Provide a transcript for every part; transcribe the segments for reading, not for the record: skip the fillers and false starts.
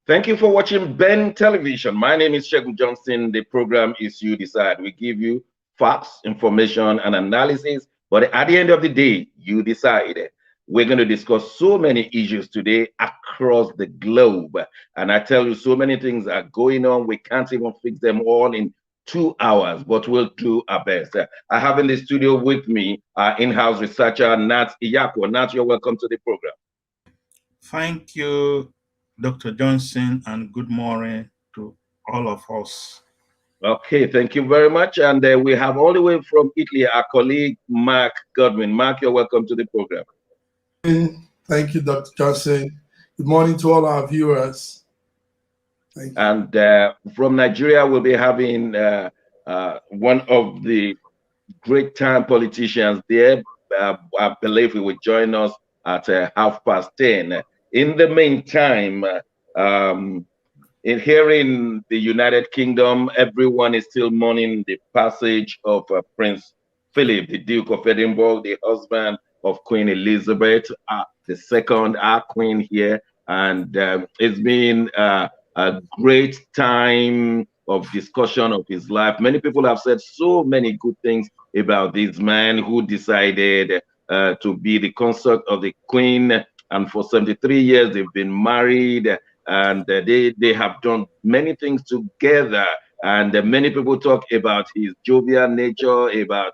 Thank you for watching Ben Television. My name is Shegun Johnson. The program is You Decide. We give you facts, information, and analysis. But at the end of the day, you decide. We're going to discuss so many issues today across the globe. And I tell you, so many things are going on. We can't even fix them all in 2 hours, but we'll do our best. I have in the studio with me our in-house researcher, Nat Iyako. Nat, you're welcome to the program. Thank you, Dr. Johnson, and good morning to all of us. Okay, thank you very much. And we have all the way from Italy our colleague Mark Godwin. Mark, you're welcome to the program. Thank you, Dr. Johnson. Good morning to all our viewers. Thank you. And from Nigeria, we'll be having one of the great time politicians there. I believe he will join us at 10:30. In the meantime, here in the United Kingdom, everyone is still mourning the passage of Prince Philip, the Duke of Edinburgh, the husband of Queen Elizabeth II, our queen here. And it's been a great time of discussion of his life. Many people have said so many good things about this man who decided to be the consort of the Queen. And for 73 years, they've been married, and they have done many things together. And many people talk about his jovial nature, about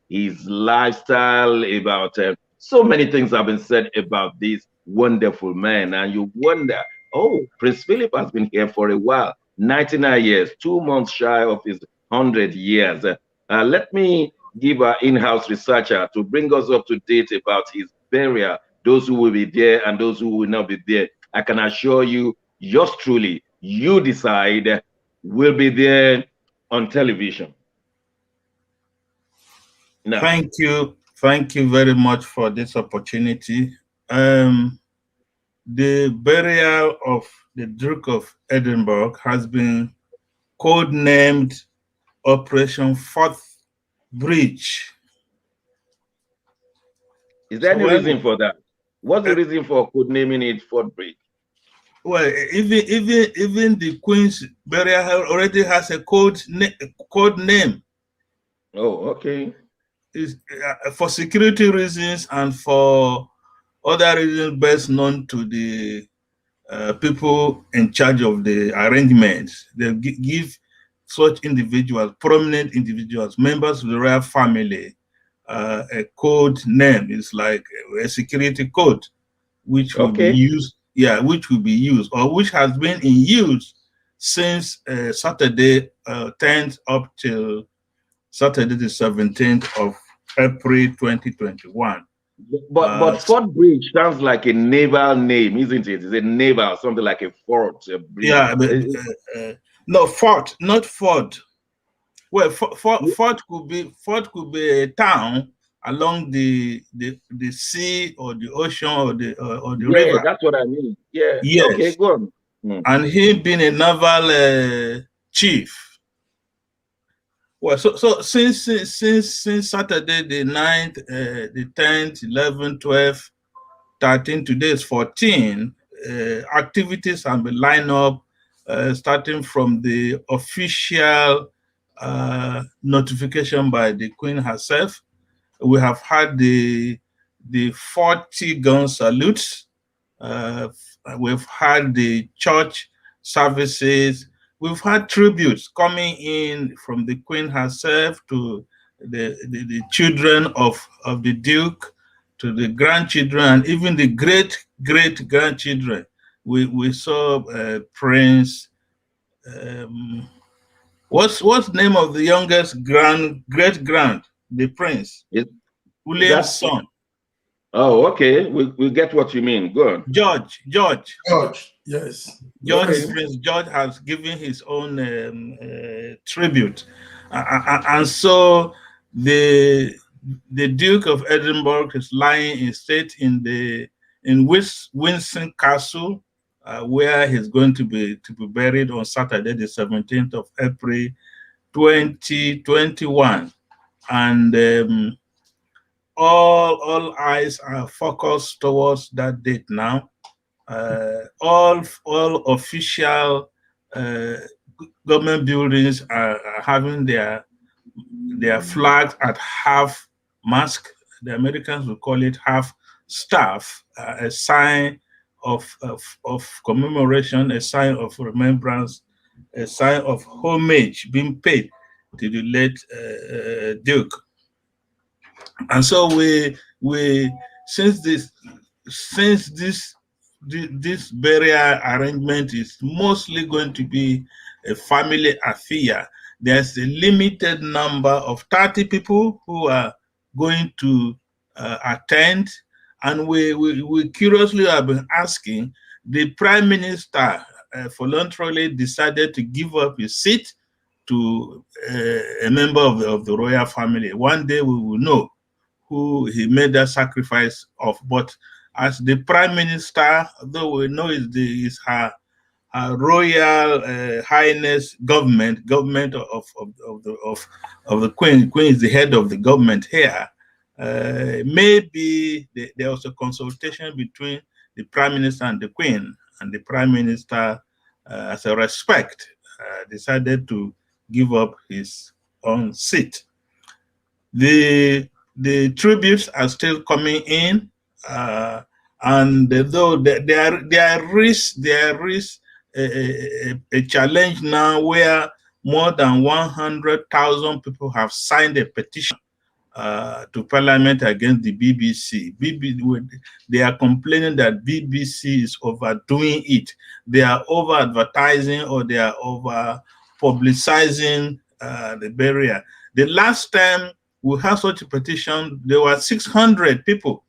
his lifestyle, about so many things have been said about this wonderful man. And you wonder, oh, Prince Philip has been here for a while, 99 years, 2 months shy of his 100 years. Let me give our in-house researcher to bring us up to date about his burial, those who will be there and those who will not be there. I can assure you, yours truly, You Decide, will be there on television. Now, thank you very much for this opportunity. The burial of the Duke of Edinburgh has been codenamed Operation Forth Bridge. Is there any reason for that? What's the reason for codenaming it Forth Bridge? Well, even the Queen's burial already has a code name. Oh, okay. It's, for security reasons and for other reasons best known to the people in charge of the arrangements. They give such individuals, prominent individuals, members of the royal family, a code name. It's like a security code, which will be used. Yeah, which will be used or which has been in use since Saturday 10th up till Saturday the 17th of April 2021. But Fort Bridge sounds like a naval name, isn't it? It's a naval, something like a fort. Bridge. Yeah, but, no, fort, not fort. Well, fort could be a town along the sea or the ocean or the river. Yeah, that's what I mean. Yeah. Yes. Okay, go on. And he being a naval chief. Well, so since Saturday the 9th, the 10th, 11th, 12th, 13th, today is 14, activities have been lined up starting from the official notification by the Queen herself. We have had the 40-gun salute. We've had the church services. We've had tributes coming in from the Queen herself to the children of the Duke, to the grandchildren, and even the great-grandchildren. We saw Prince. What's the name of the youngest great-grand? The Prince. William's son. Oh, okay. We get what you mean. Go on. George, yes. Prince George has given his own tribute. And so the Duke of Edinburgh is lying in state in Windsor Castle, where he's going to be buried on Saturday, the 17th of April, 2021. And all eyes are focused towards that date now. All official government buildings are having their flags at half mast. The Americans will call it half staff, a sign of commemoration, a sign of remembrance, a sign of homage being paid to the late Duke. And so since this burial arrangement is mostly going to be a family affair, there's a limited number of 30 people who are going to attend. And we curiously have been asking, the Prime Minister voluntarily decided to give up his seat to a member of the royal family. One day we will know who he made that sacrifice of. But as the Prime Minister, though we know is her Royal Highness government of the Queen. Queen is the head of the government here. Maybe there was a consultation between the Prime Minister and the Queen, and the Prime Minister, as a respect, decided to give up his own seat. The tributes are still coming in, and though there is a challenge now where more than 100,000 people have signed a petition to Parliament against the BBC. They are complaining that BBC is overdoing it. They are over advertising, or they are over publicizing the burial. The last time we had such a petition, there were 600 people,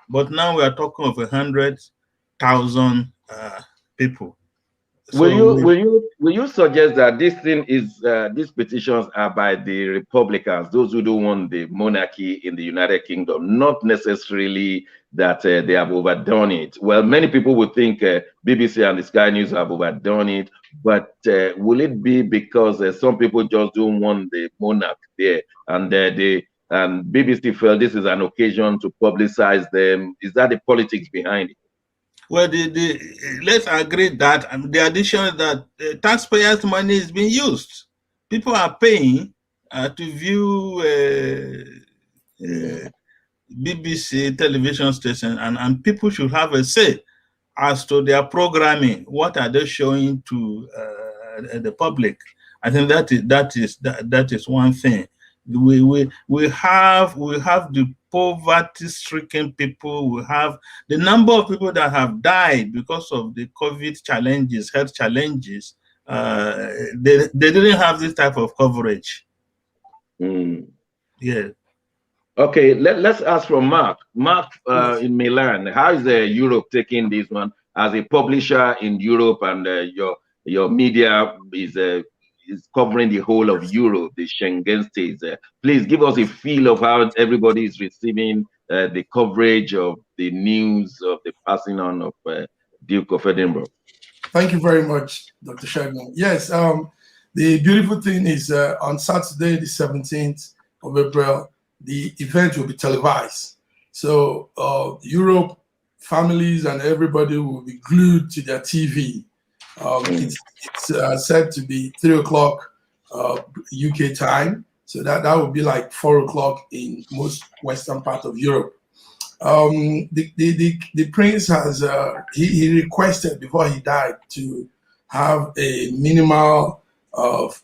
but now we are talking of 100,000 people. So will you suggest that this thing is these petitions are by the Republicans, those who don't want the monarchy in the United Kingdom, not necessarily that they have overdone it? Well, many people would think BBC and the Sky News have overdone it, but will it be because some people just don't want the monarch there, and BBC felt this is an occasion to publicize them? Is that the politics behind it? Well, let's agree that the addition is that taxpayers' money is being used. People are paying to view BBC television station, and people should have a say as to their programming. What are they showing to the public? I think that is one thing. We have the poverty-stricken people. We have the number of people that have died because of the COVID challenges, health challenges. They didn't have this type of coverage. Yeah. Okay, let's ask from Mark. Mark, in Milan, how is Europe taking this one as a publisher in Europe, and your media is covering the whole of Europe, the Schengen states? Please give us a feel of how everybody is receiving the coverage of the news of the passing on of Duke of Edinburgh. Thank you very much, Dr. Shagun. Yes, the beautiful thing is on Saturday, the 17th of April, the event will be televised. So Europe families and everybody will be glued to their TV. It's said to be 3 o'clock UK time, so that would be like 4 o'clock in most western part of Europe. The prince has he requested before he died to have a minimal of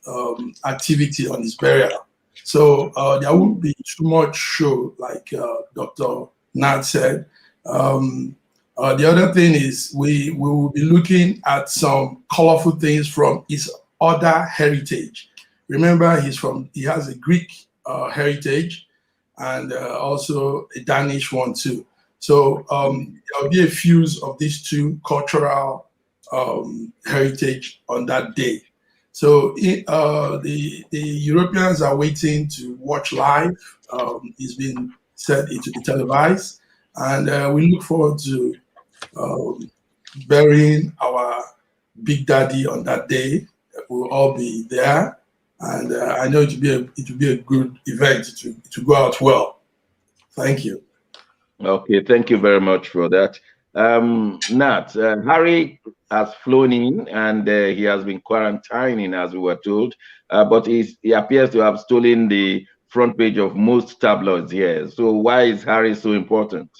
activity on his burial, so there won't be too much show, like Dr. Nad said. The other thing is we will be looking at some colorful things from his other heritage. Remember, he has a Greek heritage and also a Danish one too. So there'll be a fuse of these two cultural heritage on that day. So the Europeans are waiting to watch live. It's been said it will be televised, and we look forward to burying our Big Daddy on that day. We'll all be there, and I know it will be a good event. It will go out well. Thank you. Okay, thank you very much for that. Nat, Harry has flown in and he has been quarantining, as we were told, but he appears to have stolen the front page of most tabloids here. So why is Harry so important?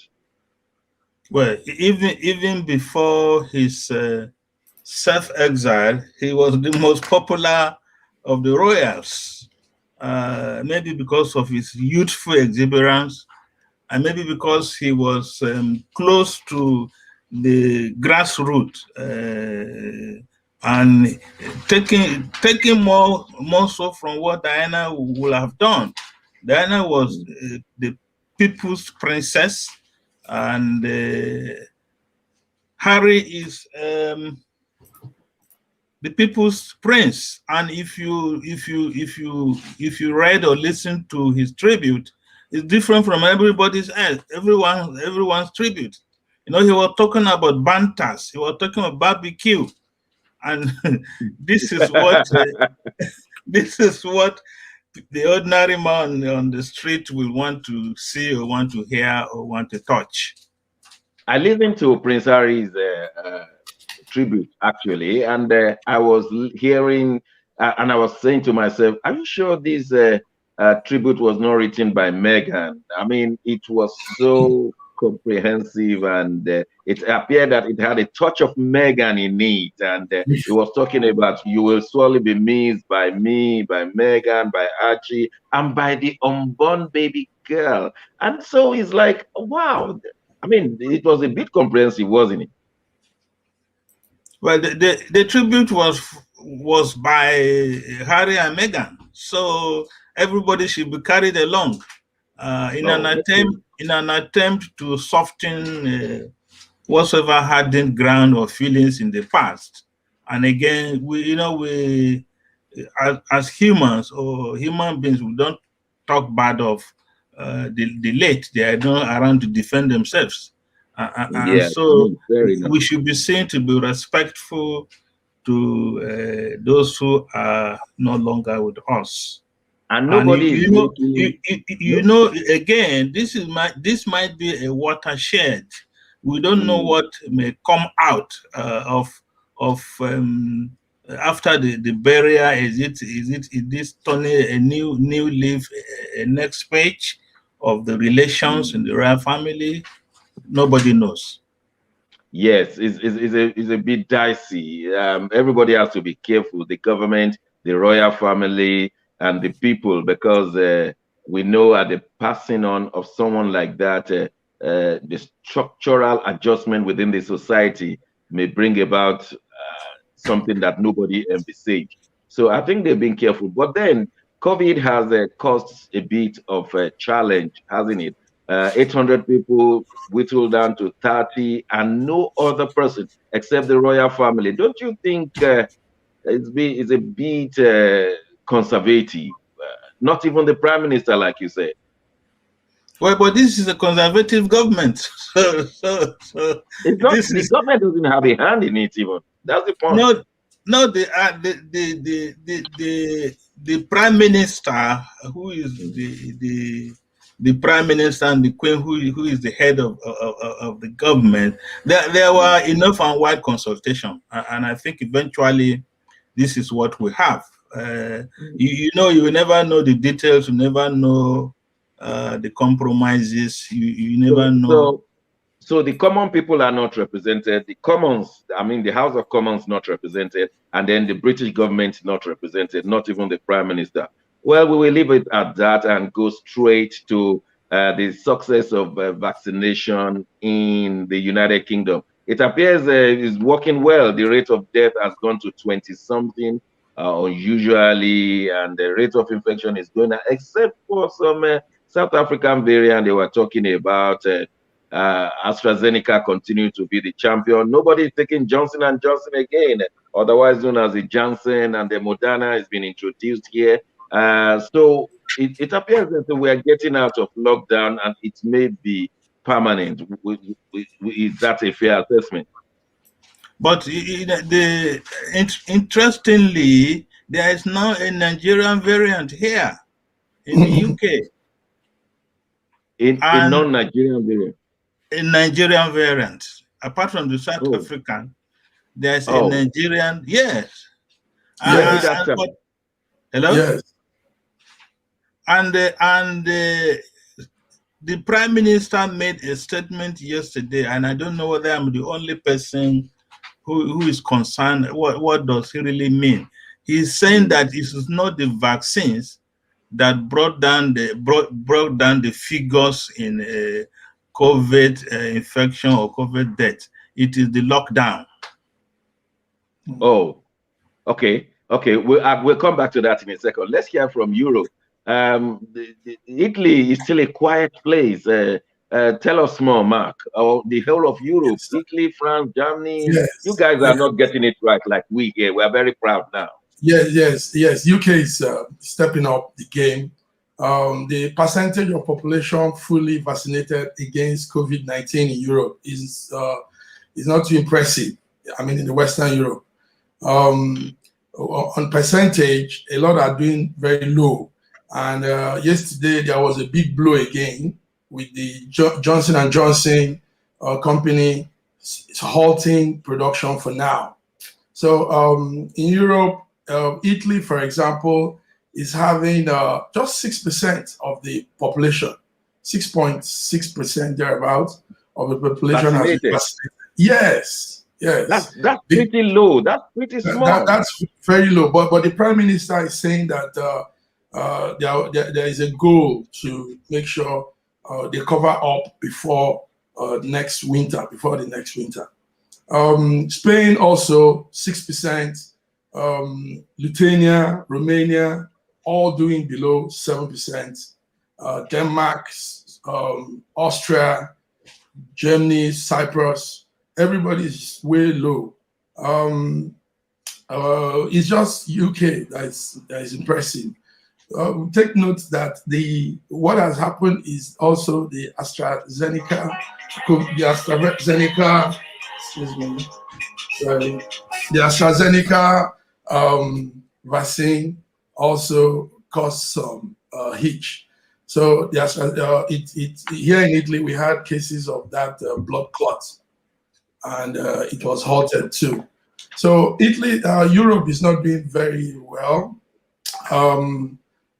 Well, even before his self-exile, he was the most popular of the royals. Maybe because of his youthful exuberance, and maybe because he was close to the grassroots and taking more so from what Diana would have done. Diana was the people's princess, and Harry is the people's prince. And if you read or listen to his tribute, it's different from everybody's else. Everyone's tribute. You know, he was talking about bantas. He was talking about barbecue, and this is what this is what the ordinary man on the street will want to see or want to hear or want to touch. I listened to Prince Harry's tribute actually, and I was hearing and I was saying to myself, "Are you sure this tribute was not written by Meghan?" I mean, it was so comprehensive, and it appeared that it had a touch of Meghan in it, and it was talking about "You will surely be missed by me, by Meghan, by Archie, and by the unborn baby girl." And so it's like, wow. I mean, it was a bit comprehensive, wasn't it? Well, the tribute was by Harry and Meghan, so everybody should be carried along in an attempt to soften whatsoever hardened ground or feelings in the past. And again, we as humans or human beings, we don't talk bad of the late. They are not around to defend themselves. And so we should be seen to be respectful to those who are no longer with us. And nobody again, this might be a watershed. We don't know what may come out of after the burial. Is this turning a new leaf, a next page of the relations in the royal family? Nobody knows. Yes, it's a bit dicey. Everybody has to be careful, the government, the royal family, and the people, because we know at the passing on of someone like that, the structural adjustment within the society may bring about something that nobody envisaged. So I think they've been careful. But then COVID has caused a bit of a challenge, hasn't it? 800 people whittled down to 30, and no other person except the royal family. Don't you think it's a bit conservative? Not even the prime minister, like you said. Well, but this is a conservative government, so it's not, the government doesn't have a hand in it even. That's the point. No, the prime minister, who is the prime minister, and the queen, who is the head of the government, there were enough and wide consultation, and I think eventually this is what we have. You will never know the details, you never know the compromises, you never know. So the common people are not represented, the Commons, I mean the House of Commons not represented, and then the British government not represented, not even the prime minister. Well, we will leave it at that and go straight to the success of vaccination in the United Kingdom. It appears it's working well. The rate of death has gone to 20-something unusually, and the rate of infection is going up, except for some South African variant they were talking about. AstraZeneca continue to be the champion. Nobody is taking Johnson & Johnson again, otherwise known as the Janssen, and the Moderna has been introduced here. So it appears that we are getting out of lockdown, and it may be permanent. Is that a fair assessment? But interestingly, there is now a Nigerian variant here in the UK. A non-Nigerian variant. A Nigerian variant. apart from the South African, there's a Oh. Nigerian. Yes. Yes. Hello. Yes. And the Prime Minister made a statement yesterday, and I don't know whether I'm the only person who is concerned. What does he really mean? He's saying that it is not the vaccines that brought down the figures in COVID infection or COVID death. It is the lockdown. Oh, okay. We'll come back to that in a second. Let's hear from Europe. Italy is still a quiet place. Tell us more, Mark. The whole of Europe, yes. Italy, France, Germany. Yes. You guys are not getting it right like we here. We're very proud now. Yes. UK is stepping up the game. The percentage of population fully vaccinated against COVID-19 in Europe is not too impressive. I mean, in the Western Europe. On percentage, a lot are doing very low. And yesterday, there was a big blow again with the Johnson & Johnson company halting production for now. So in Europe, Italy, for example, is having just 6% of the population, 6.6% thereabouts of the population has been vaccinated. Yes. That's pretty low. That's pretty small. That's very low. But the Prime Minister is saying that there is a goal to make sure they cover up before the next winter. Spain also 6%. Lithuania, Romania, all doing below 7%. Denmark, Austria, Germany, Cyprus, everybody is way low. It's just UK that is impressive. Take note that what has happened is also the AstraZeneca, excuse me, sorry, the AstraZeneca vaccine also caused some hitch. So here in Italy, we had cases of that blood clot, and it was halted too. So Italy, Europe is not doing very well.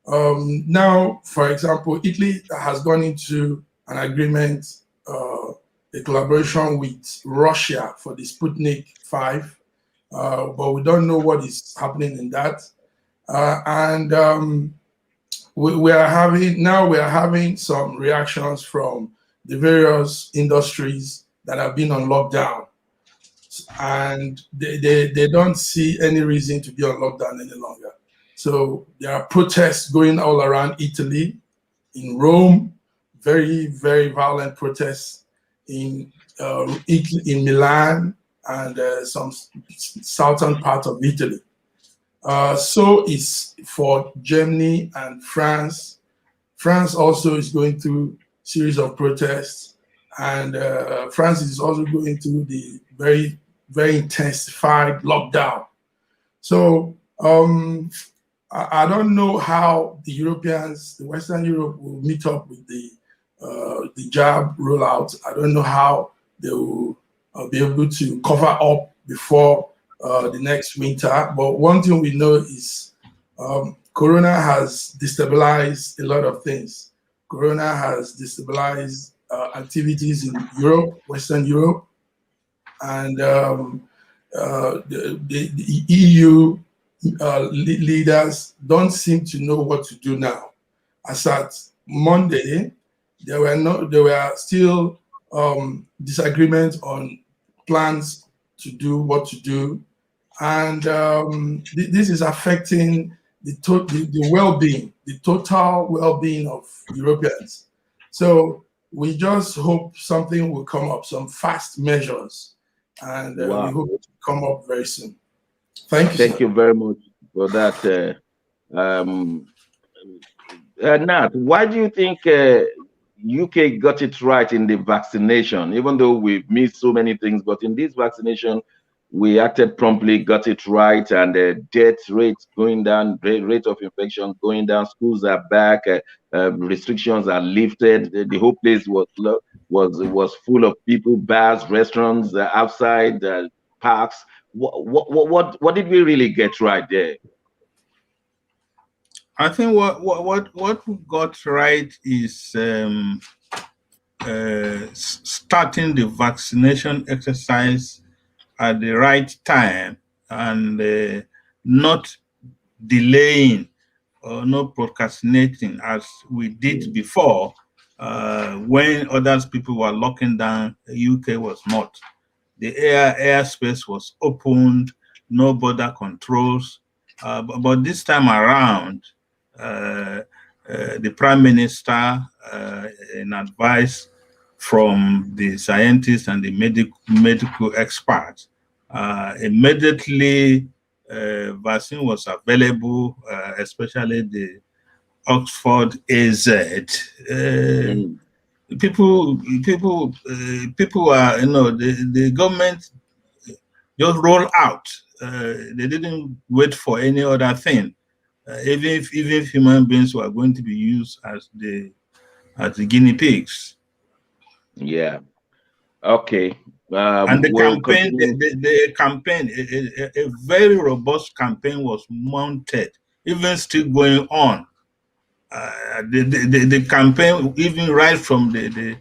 Now, for example, Italy has gone into an agreement, a collaboration with Russia for the Sputnik 5, but we don't know what is happening in that. We are having some reactions from the various industries that have been on lockdown, and they don't see any reason to be on lockdown any longer. So there are protests going all around Italy, in Rome, very, very violent protests in Italy, in Milan, and some southern part of Italy. So is for Germany and France. France also is going through a series of protests, and France is also going through the very, very intensified lockdown. So I don't know how the Europeans, the Western Europe, will meet up with the jab rollout. I don't know how they will be able to cover up before the next winter. But one thing we know is Corona has destabilized a lot of things. Corona has destabilized activities in Europe, Western Europe, and the EU leaders don't seem to know what to do now. As at Monday, there were still disagreements on plans to do what to do, and this is affecting the well-being, the total well-being of Europeans. So we just hope something will come up, some fast measures, and we hope it will come up very soon. Thank you very much for that. Nat, why do you think UK got it right in the vaccination? Even though we've missed so many things, but in this vaccination, we acted promptly, got it right, and the death rate going down, rate of infection going down, schools are back, restrictions are lifted, the whole place was was full of people, bars, restaurants, outside, parks. What did we really get right there? I think what we got right is starting the vaccination exercise at the right time and not delaying or not procrastinating as we did before when other people were locking down. The UK was not. The airspace was opened, no border controls. But this time around, the Prime Minister, in advice from the scientists and the medical experts, immediately vaccine was available, especially the Oxford AZ. People are, the government just roll out. They didn't wait for any other thing. Even if human beings were going to be used as the guinea pigs. Yeah. Okay. And the campaign, the campaign, a very robust campaign was mounted, even still going on. The campaign, even right from the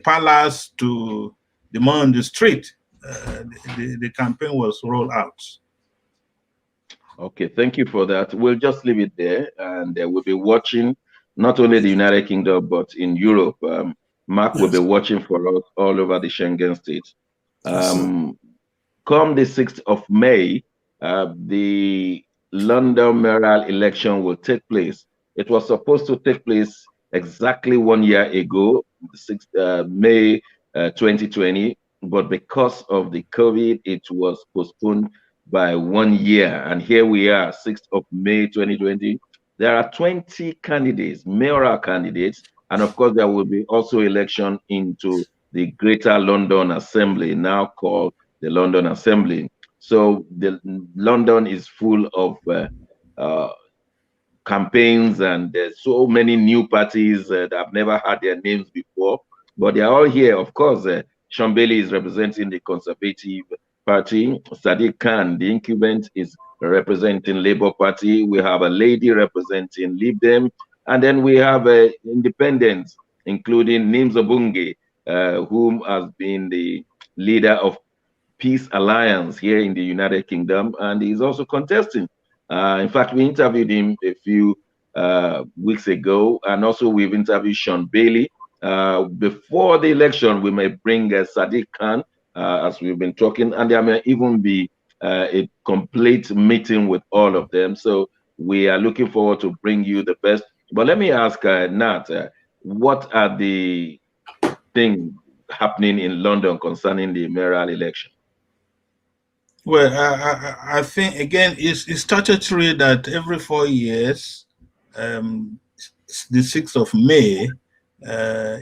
palace to the man on the street, the campaign was rolled out. Okay, thank you for that. We'll just leave it there, and we'll be watching not only the United Kingdom but in Europe. Mark will be watching for us all over the Schengen states. Come the 6th of May, the London mayoral election will take place. It was supposed to take place exactly 1 year ago, 6th May 2020, but because of the COVID, it was postponed by 1 year. And here we are, 6th of May 2020. There are 20 candidates, mayoral candidates, and of course, there will be also election into the Greater London Assembly, now called the London Assembly. So London is full of campaigns, and there's so many new parties that have never had their names before, but they are all here. Of course, Sean Bailey is representing the Conservative Party. Sadiq Khan, the incumbent, is representing Labour Party. We have a lady representing Lib Dem, and then we have independents, including Nims Obunge, whom has been the leader of Peace Alliance here in the United Kingdom, and he's also contesting. In fact, we interviewed him a few weeks ago, and also we've interviewed Sean Bailey. Before the election, we may bring Sadiq Khan, as we've been talking, and there may even be a complete meeting with all of them. So we are looking forward to bring you the best. But let me ask Nat, what are the things happening in London concerning the mayoral election? Well, I think, again, it's statutory that every 4 years, the 6th of May,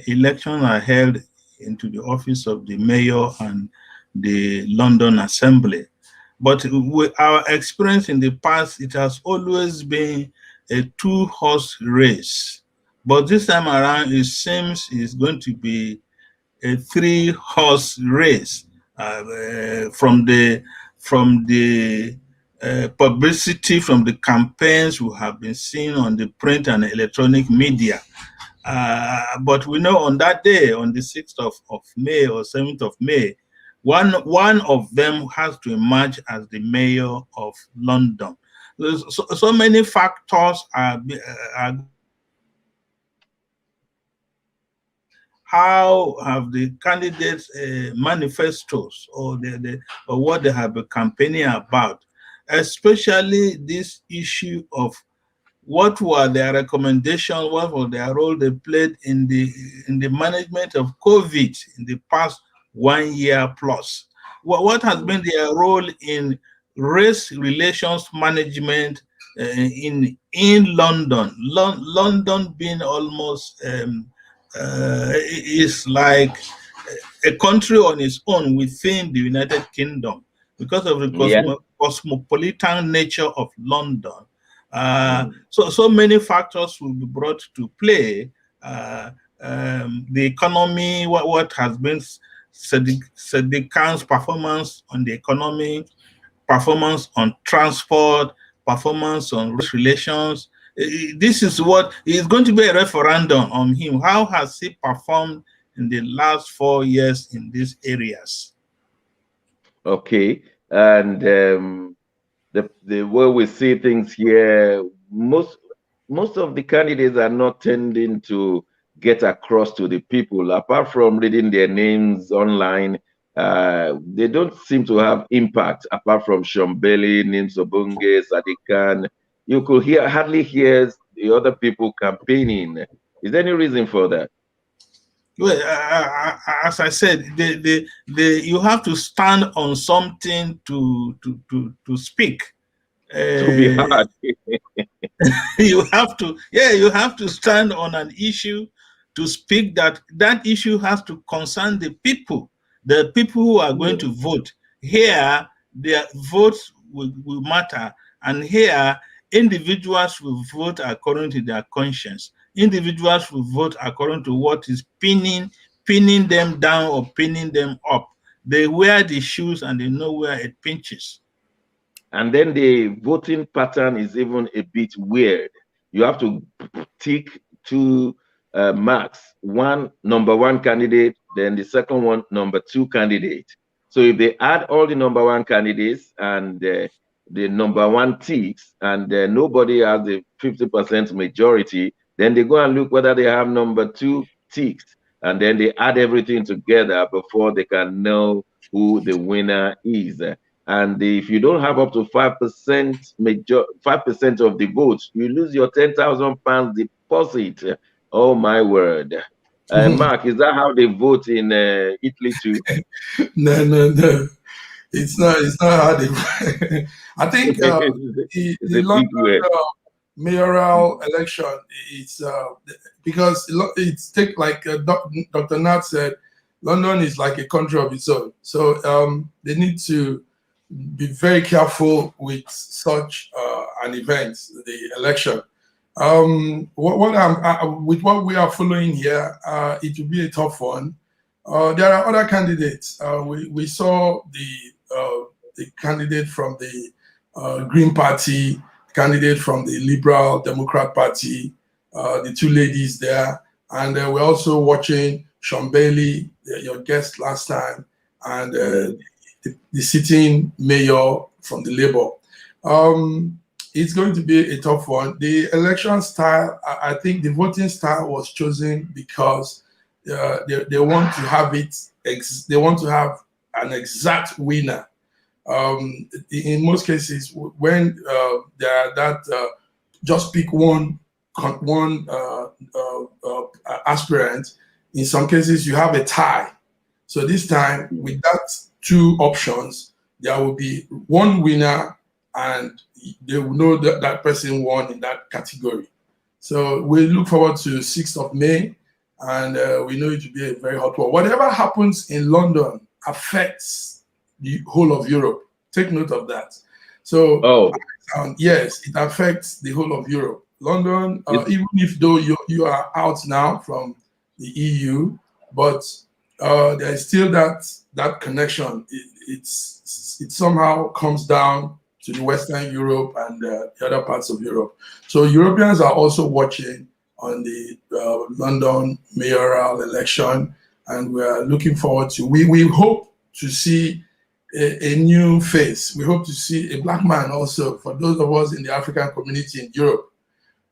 elections are held into the office of the mayor and the London Assembly. But with our experience in the past, it has always been a 2-horse race. But this time around, it seems it's going to be a 3-horse race from the publicity, from the campaigns we have been seeing on the print and electronic media. But we know on that day, on the 6th of May or 7th of May, one of them has to emerge as the mayor of London. So many factors are how have the candidates' manifestos or what they have been campaigning about, especially this issue of what were their recommendations, what was their role they played in the management of COVID in the past 1 year plus. What has been their role in race relations management in London? London being almost is like a country on its own within the United Kingdom because of the cosmopolitan nature of London. So many factors will be brought to play the economy, what has been Sadiq Khan's performance on the economy, performance on transport, performance on race relations. This is what is going to be a referendum on him. How has he performed in the last 4 years in these areas? Okay, and the way we see things here, most of the candidates are not tending to get across to the people. Apart from reading their names online, they don't seem to have impact. Apart from Shombeli, Nimsobunge, Sadiq Khan, you could hardly hear the other people campaigning. Is there any reason for that? Well, as I said, you have to stand on something to speak. To be hard. You have to stand on an issue to speak. That issue has to concern the people who are going to vote. Here, their votes will matter, and here individuals will vote according to their conscience. Individuals will vote according to what is pinning them down or pinning them up. They wear the shoes and they know where it pinches. And then the voting pattern is even a bit weird. You have to tick 2 marks. One, number 1 candidate, then the second one, number 2 candidate. So if they add all the number 1 candidates and the number 1 ticks, and nobody has the 50% majority, then they go and look whether they have number 2 ticks, and then they add everything together before they can know who the winner is. And if you don't have up to 5% of the votes, you lose your £10,000 deposit. Oh my word! Mark, is that how they vote in Italy too? No. It's not how they vote. I think the London mayoral election, it's because it's like Dr. Nat said, London is like a country of its own. So they need to be very careful with such an event, the election. With what we are following here, it will be a tough one. There are other candidates. We saw the candidate from the Green Party, candidate from the Liberal Democrat Party, the 2 ladies there, and we're also watching Shombeli, your guest last time, and the sitting mayor from the Labour. It's going to be a tough one. The election style, I think the voting style was chosen because they want to have they want to have an exact winner. In most cases, when there are that just pick one aspirant, in some cases you have a tie. So this time, with that 2 options, there will be 1 winner, and they will know that that person won in that category. So we look forward to 6th of May, and we know it will be a very hot one. Whatever happens in London affects the whole of Europe. Take note of that. So yes, it affects the whole of Europe. London, even if though you are out now from the EU, but there is still that connection. It somehow comes down to the Western Europe and the other parts of Europe. So Europeans are also watching on the London mayoral election, and we are looking forward to. We hope to see a new face. We hope to see a black man also for those of us in the African community in Europe.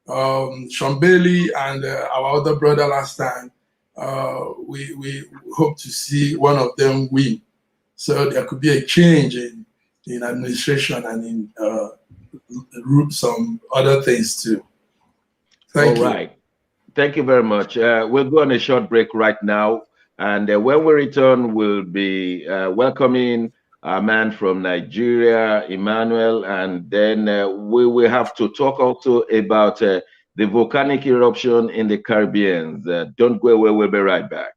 Shombeli and our other brother last time, we hope to see one of them win. So there could be a change in administration and in some other things too. Thank you. All right. Thank you very much. We'll go on a short break right now. And when we return, we'll be welcoming a man from Nigeria, Emmanuel, and then we will have to talk also about the volcanic eruption in the Caribbean. Don't go away, we'll be right back.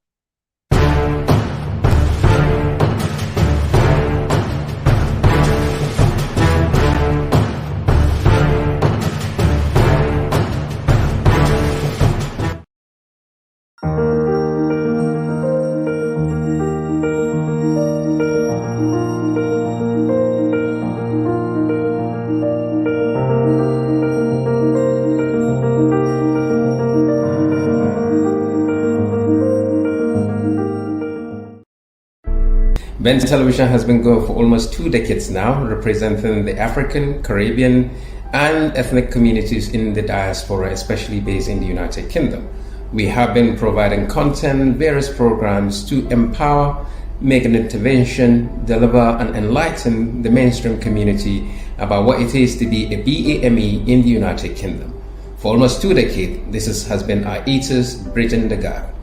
Ben Television has been going for almost 2 decades now, representing the African, Caribbean, and ethnic communities in the diaspora, especially based in the United Kingdom. We have been providing content, various programs to empower, make an intervention, deliver, and enlighten the mainstream community about what it is to be a BAME in the United Kingdom. For almost 2 decades, this has been our ethos, bridging the gap.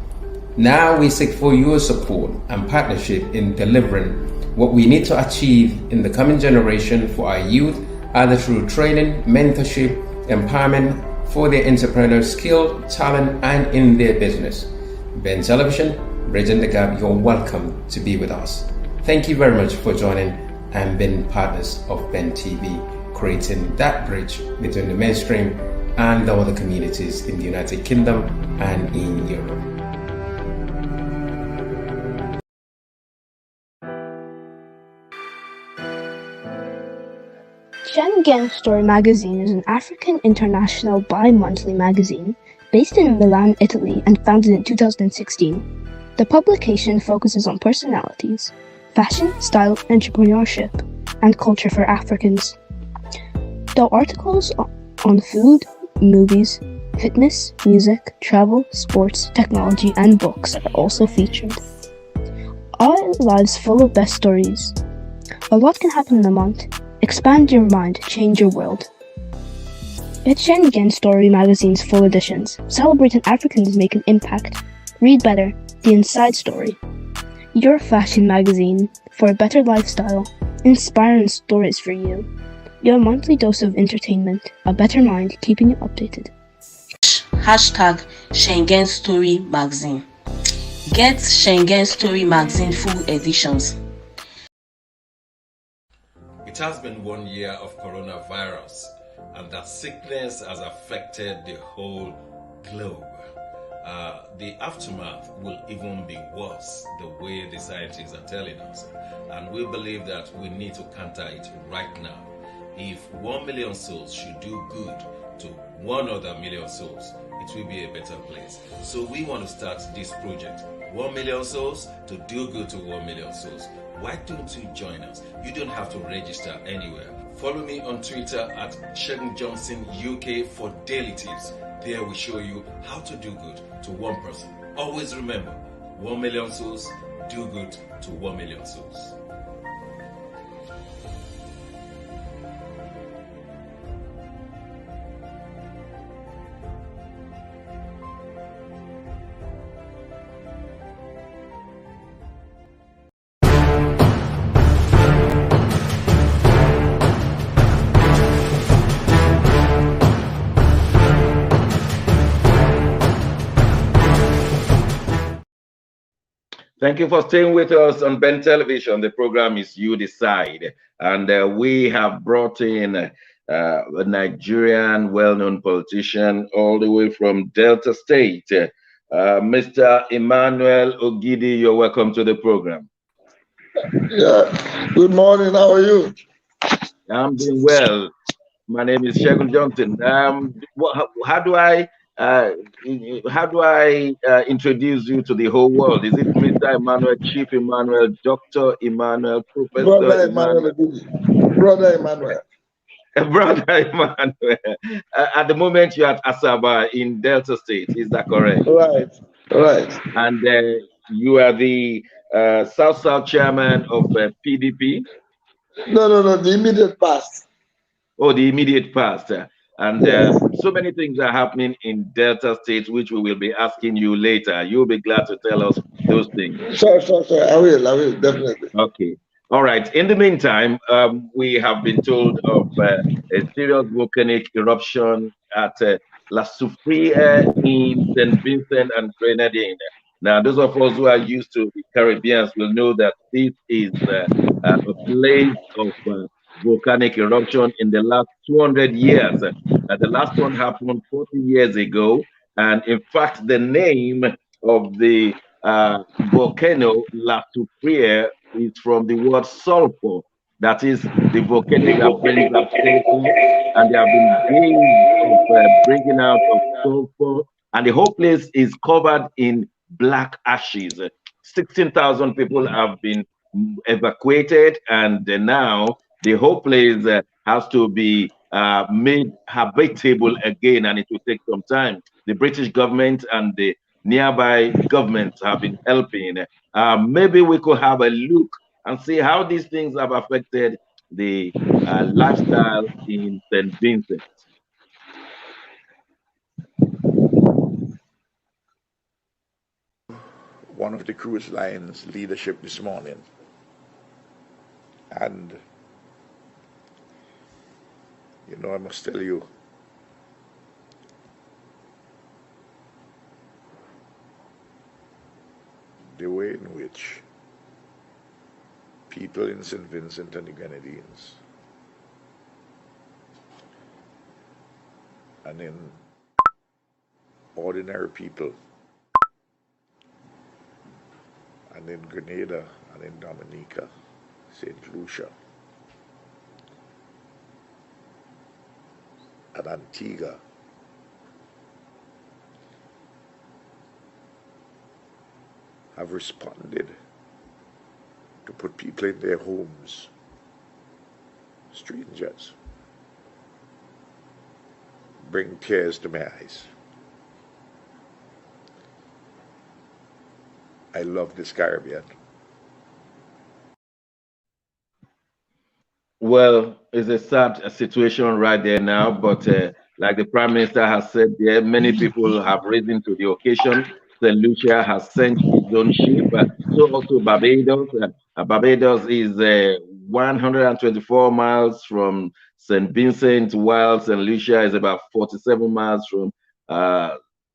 Now we seek for your support and partnership in delivering what we need to achieve in the coming generation for our youth, either through training, mentorship, empowerment for their entrepreneurial skill, talent, and in their business. Ben Television, bridging the gap, you're welcome to be with us. Thank you very much for joining and being partners of Ben TV, creating that bridge between the mainstream and the other communities in the United Kingdom and in Europe. Schengen Story Magazine is an African international bi-monthly magazine based in Milan, Italy, and founded in 2016. The publication focuses on personalities, fashion, style, entrepreneurship, and culture for Africans. The articles on food, movies, fitness, music, travel, sports, technology, and books are also featured. Our lives full of best stories. A lot can happen in a month. Expand your mind, change your world. It's Schengen Story Magazine's full editions, celebrating Africans make an impact. Read better, the inside story. Your fashion magazine for a better lifestyle, inspiring stories for you. Your monthly dose of entertainment, a better mind keeping you updated. Hashtag Schengen Story Magazine. Get Schengen Story Magazine full editions. It has been 1 year of coronavirus, and that sickness has affected the whole globe. The aftermath will even be worse, the way the scientists are telling us. And we believe that we need to counter it right now. If 1 million souls should do good to 1 other million souls, it will be a better place. So we want to start this project. 1 million souls to do good to 1 million souls. Why don't you join us? You don't have to register anywhere. Follow me on Twitter at Segun Johnson UK for daily tips. There we show you how to do good to 1 person. Always remember, 1 million souls, do good to 1 million souls. Thank you for staying with us on Ben Television. The program is You Decide. And we have brought in a Nigerian well-known politician all the way from Delta State. Mr. Emmanuel Ogidi, you're welcome to the program. Yeah. Good morning. How are you? I'm doing well. My name is Segun Johnson. How do I introduce you to the whole world? Is it Mr. Emmanuel, Chief Emmanuel, Dr. Emmanuel, Professor Brother Emmanuel? Brother Emmanuel. Brother Emmanuel. At the moment, you're at Asaba in Delta State. Is that correct? Right. And you are the South chairman of PDP? No, the immediate past. Oh, the immediate past. And so many things are happening in Delta State, which we will be asking you later. You'll be glad to tell us those things. Sure. I will, definitely. Okay. All right. In the meantime, we have been told of a serious volcanic eruption at La Soufrière in St. Vincent and Grenadine. Now, those of us who are used to the Caribbean will know that this is a place of volcanic eruption in the last 200 years. The last one happened 40 years ago. And in fact, the name of the volcano, La Soufrière, is from the word sulfur. That is the volcanic that brings up sulfur. And there have been days of bringing out of sulfur. And the whole place is covered in black ashes. 16,000 people have been evacuated, and now the whole place has to be made habitable again, and it will take some time. The British government and the nearby governments have been helping. Maybe we could have a look and see how these things have affected the lifestyle in St. Vincent. One of the cruise lines leadership this morning, and I must tell you, the way in which people in St. Vincent and the Grenadines and in ordinary people and in Grenada and in Dominica, St. Lucia, and Antigua, have responded to put people in their homes, strangers, bring tears to my eyes. I love this Caribbean. Well, it's a sad situation right there now, but like the Prime Minister has said there, many people have risen to the occasion. St. Lucia has sent its own ship, so also Barbados. Barbados is 124 miles from St. Vincent, while St. Lucia is about 47 miles from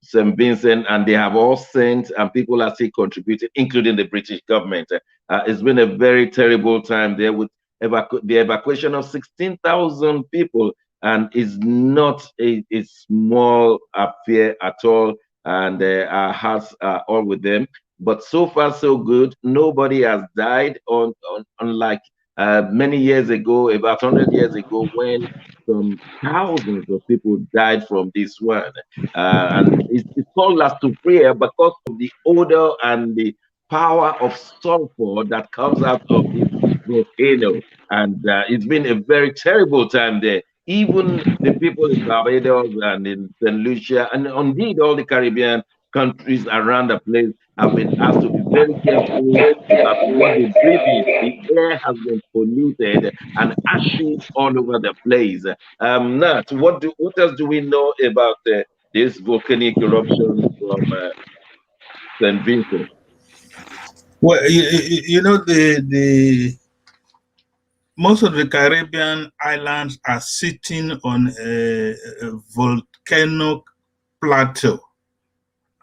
St. Vincent, and they have all sent, and people are still contributing, including the British government. It's been a very terrible time there with the evacuation of 16,000 people, and is not a small affair at all. And our hearts are all with them. But so far, so good. Nobody has died, unlike many years ago, about 100 years ago, when some thousands of people died from this one. And it's called us to prayer because of the odor and the power of sulfur that comes out of this volcano. And it's been a very terrible time there. Even the people in Barbados and in St. Lucia, and indeed all the Caribbean countries around the place, have been asked to be very careful about what they breathe in. The air has been polluted and ashes all over the place. Nat, what else do we know about this volcanic eruption from St. Vincent? Well, the most of the Caribbean islands are sitting on a volcano plateau,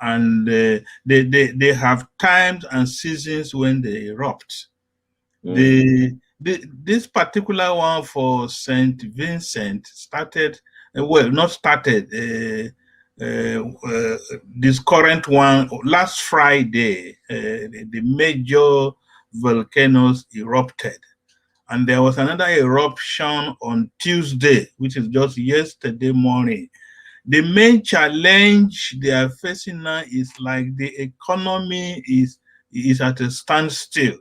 and they have times and seasons when they erupt. This particular one for St. Vincent started, this current one last Friday. The major volcanoes erupted. And there was another eruption on Tuesday, which is just yesterday morning. The main challenge they are facing now is like the economy is at a standstill.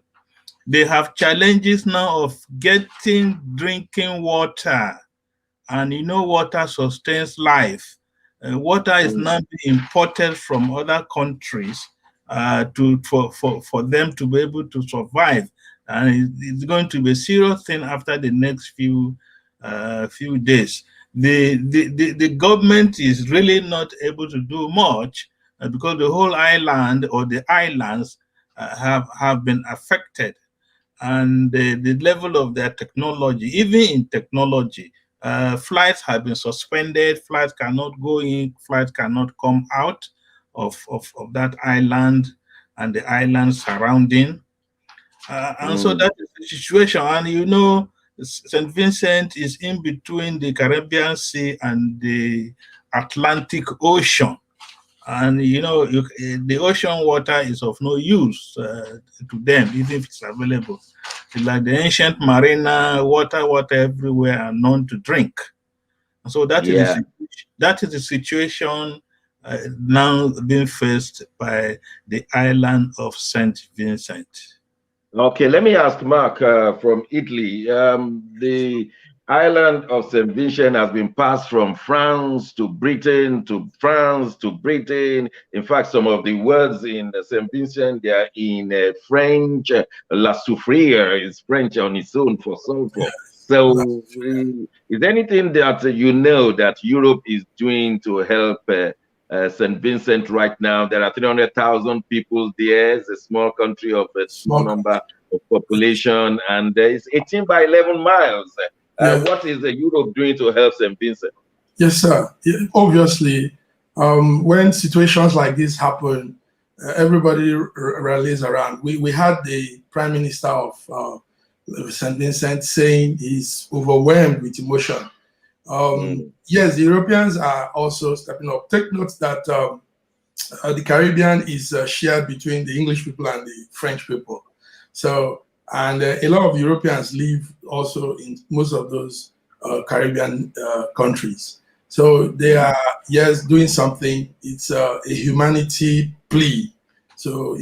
They have challenges now of getting drinking water, and water sustains life. Water is now being imported from other countries for them to be able to survive. And it's going to be a serious thing after the next few days. The government is really not able to do much because the whole island or the islands have been affected, and the level of their technology, even in technology, flights have been suspended. Flights cannot go in. Flights cannot come out of that island and the islands surrounding. And so that is the situation. And St. Vincent is in between the Caribbean Sea and the Atlantic Ocean. And the ocean water is of no use to them, even if it's available. It's like the ancient marina, water everywhere, and none to drink. And so that is the situation now being faced by the island of St. Vincent. Okay, let me ask Mark from Italy. The island of St. Vincent has been passed from France to Britain to France to Britain. In fact, some of the words in St. Vincent, they are in French. La soufrière is French on its own for sulfur. So, is there anything that you know that Europe is doing to help St. Vincent right now? There are 300,000 people there. It's a small country of a small number of population, and it's 18 by 11 miles. What is Europe doing to help St. Vincent? Yes, sir. Obviously, when situations like this happen, everybody rallies around. We had the Prime Minister of St. Vincent saying he's overwhelmed with emotion. Yes, the Europeans are also stepping up. Take note that the Caribbean is shared between the English people and the French people. So, and a lot of Europeans live also in most of those Caribbean countries. So they are, yes, doing something. It's a humanity plea. So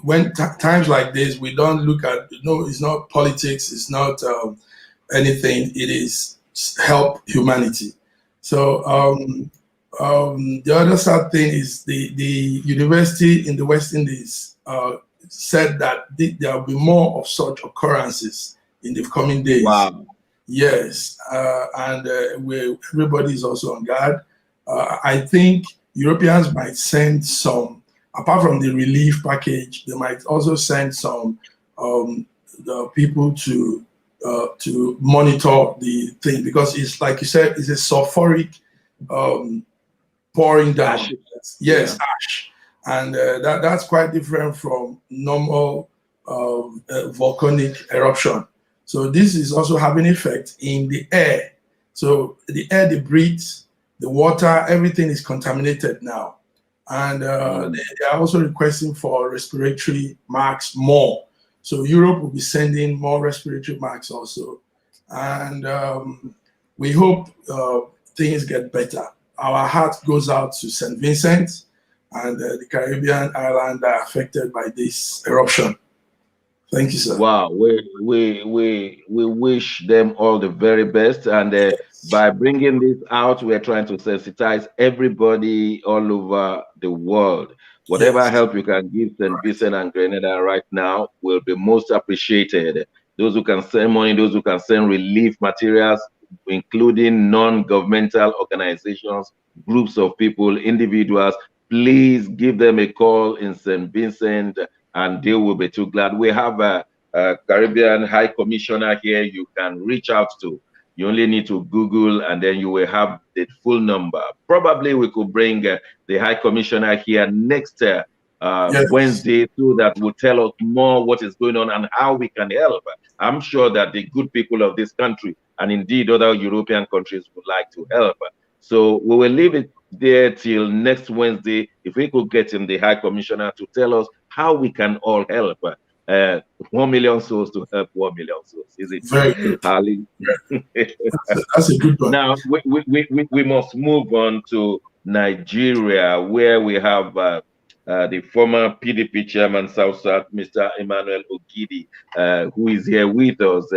when times like this, we don't look at, it's not politics, it's not anything, it is help humanity. So the other sad thing is the university in the West Indies said that there will be more of such occurrences in the coming days. Wow. Yes, and everybody is also on guard. I think Europeans might send some, apart from the relief package, they might also send some the people to monitor the thing, because it's like you said, it's a sulfuric pouring down. Ash. Yes, ash, and that's quite different from normal volcanic eruption. So this is also having effect in the air. So the air they breathe, the water, everything is contaminated now. And they are also requesting for respiratory masks more. So Europe will be sending more respiratory masks also. And we hope things get better. Our heart goes out to St. Vincent and the Caribbean island that are affected by this eruption. Thank you, sir. Wow, we wish them all the very best, and by bringing this out, we're trying to sensitize everybody all over the world. Whatever help you can give St. Vincent and Grenada right now will be most appreciated. Those who can send money, those who can send relief materials, including non-governmental organizations, groups of people, individuals, please give them a call in St. Vincent, and they will be too glad. We have a Caribbean High Commissioner here you can reach out to. You only need to Google, and then you will have the full number. Probably we could bring the High Commissioner here next Wednesday, so that will tell us more what is going on and how we can help. I'm sure that the good people of this country, and indeed other European countries, would like to help. So we will leave it there till next Wednesday. If we could get in the High Commissioner to tell us how we can all help. 1 million souls to help 1 million souls. Is it? Very good. That's a good one. Now we must move on to Nigeria, where we have the former PDP chairman South, Mr. Emmanuel Ogidi, who is here with us.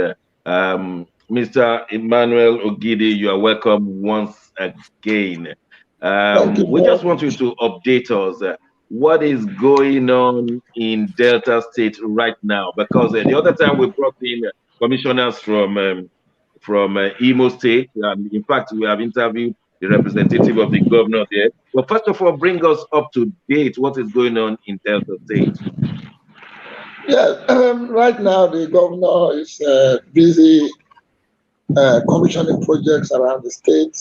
Mr. Emmanuel Ogidi, you are welcome once again. We just want you to update us. What is going on in Delta State right now? Because the other time we brought in commissioners from Imo State, and in fact we have interviewed the representative of the governor there. Well, first of all, bring us up to date. What is going on in Delta State? Yeah, right now the governor is busy commissioning projects around the state.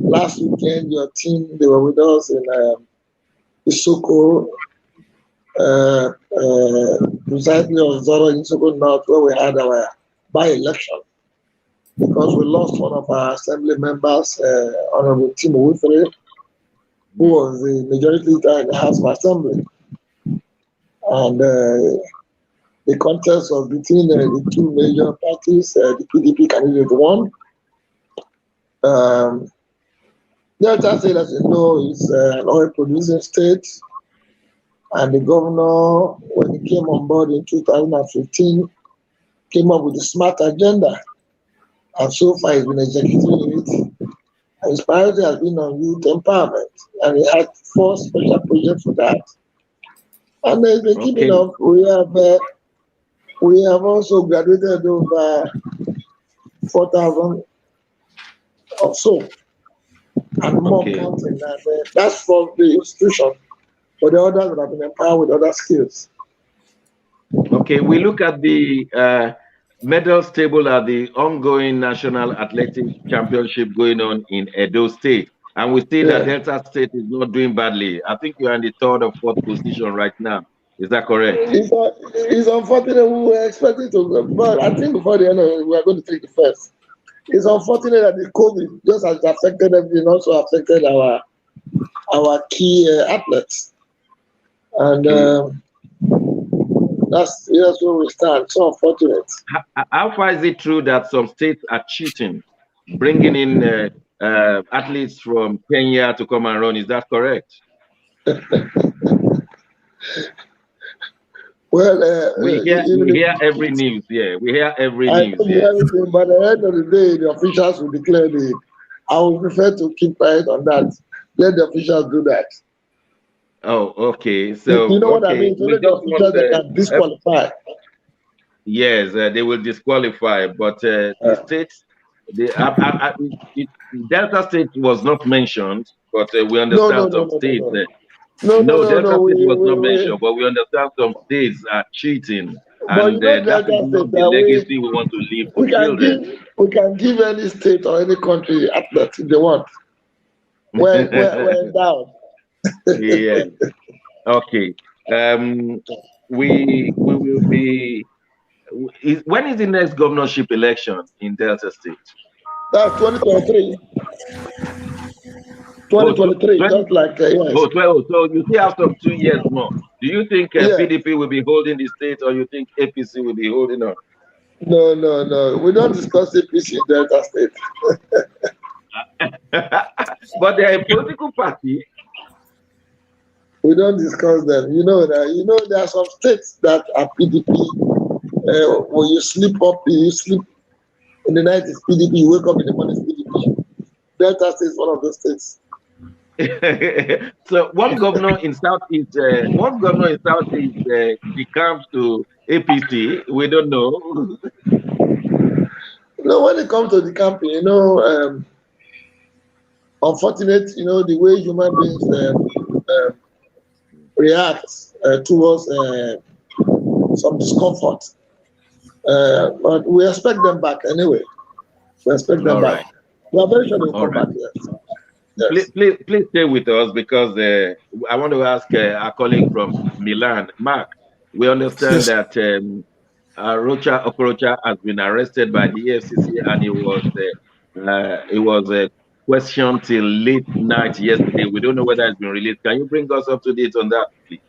Last weekend, your team, they were with us in Isoko, precisely on Zoro in Isoko North, where we had our by-election, because we lost one of our assembly members, Honorable Tim Wifere, who was the majority leader in the House of Assembly. And the contest was between the two major parties, the PDP candidate won. Delta State, as you know, is an oil-producing state. And the governor, when he came on board in 2015, came up with a smart agenda. And so far, he's been executing it. And his priority has been on youth empowerment. And he had 4 special projects for that. And he's been keeping up. We have also graduated over 4,000 or so. And more counting. And that's for the institution. For the others that have been empowered with other skills. Okay, we look at the medals table at the ongoing National Athletics Championship going on in Edo State. And we see that Delta State is not doing badly. I think you're in the 3rd or 4th position right now. Is that correct? It's unfortunate. We were expecting to, but I think before the end of it, we are going to take the first. It's unfortunate that the COVID, just as it affected everything, also affected our key athletes. And that's where we stand. So unfortunate. How far is it true that some states are cheating, bringing in athletes from Kenya to come and run? Is that correct? Well, we hear every news. Yeah, we hear every news. Everything, but at the end of the day, the officials will declare it. I would prefer to keep quiet on that. Let the officials do that. Oh, okay. So you know what I mean? So let the officials can disqualify. Yes, they will disqualify. But the states, Delta State was not mentioned, but we understand some states. Delta State was not mentioned, but we understand some states are cheating. And that is not the legacy we want to leave for children. We can give any state or any country athletes if they want. We're down. Yeah. Okay. We will be. When is the next governorship election in Delta State? That's 2023. 2023, just like yes. Oh, 12. So you still have some 2 years more. Do you think PDP will be holding the state, or you think APC will be holding on? No. We don't discuss APC in Delta State. But they're a political party. We don't discuss them. You know that. You know there are some states that are PDP. When you sleep in the night, it's PDP. You wake up in the morning, it's PDP. Delta State is one of those states. So one governor in Southeast becomes to APC. We don't know. When it comes to the campaign, unfortunate, the way human beings react towards some discomfort. But we expect them back anyway. We expect them back. We are very sure they'll come back. Yes. Please stay with us, because I want to ask our colleague from Milan, Mark. We understand that Rocha Okorocha has been arrested by the EFCC, and it was questioned till late night yesterday. We don't know whether it's been released. Can you bring us up to date on that, please?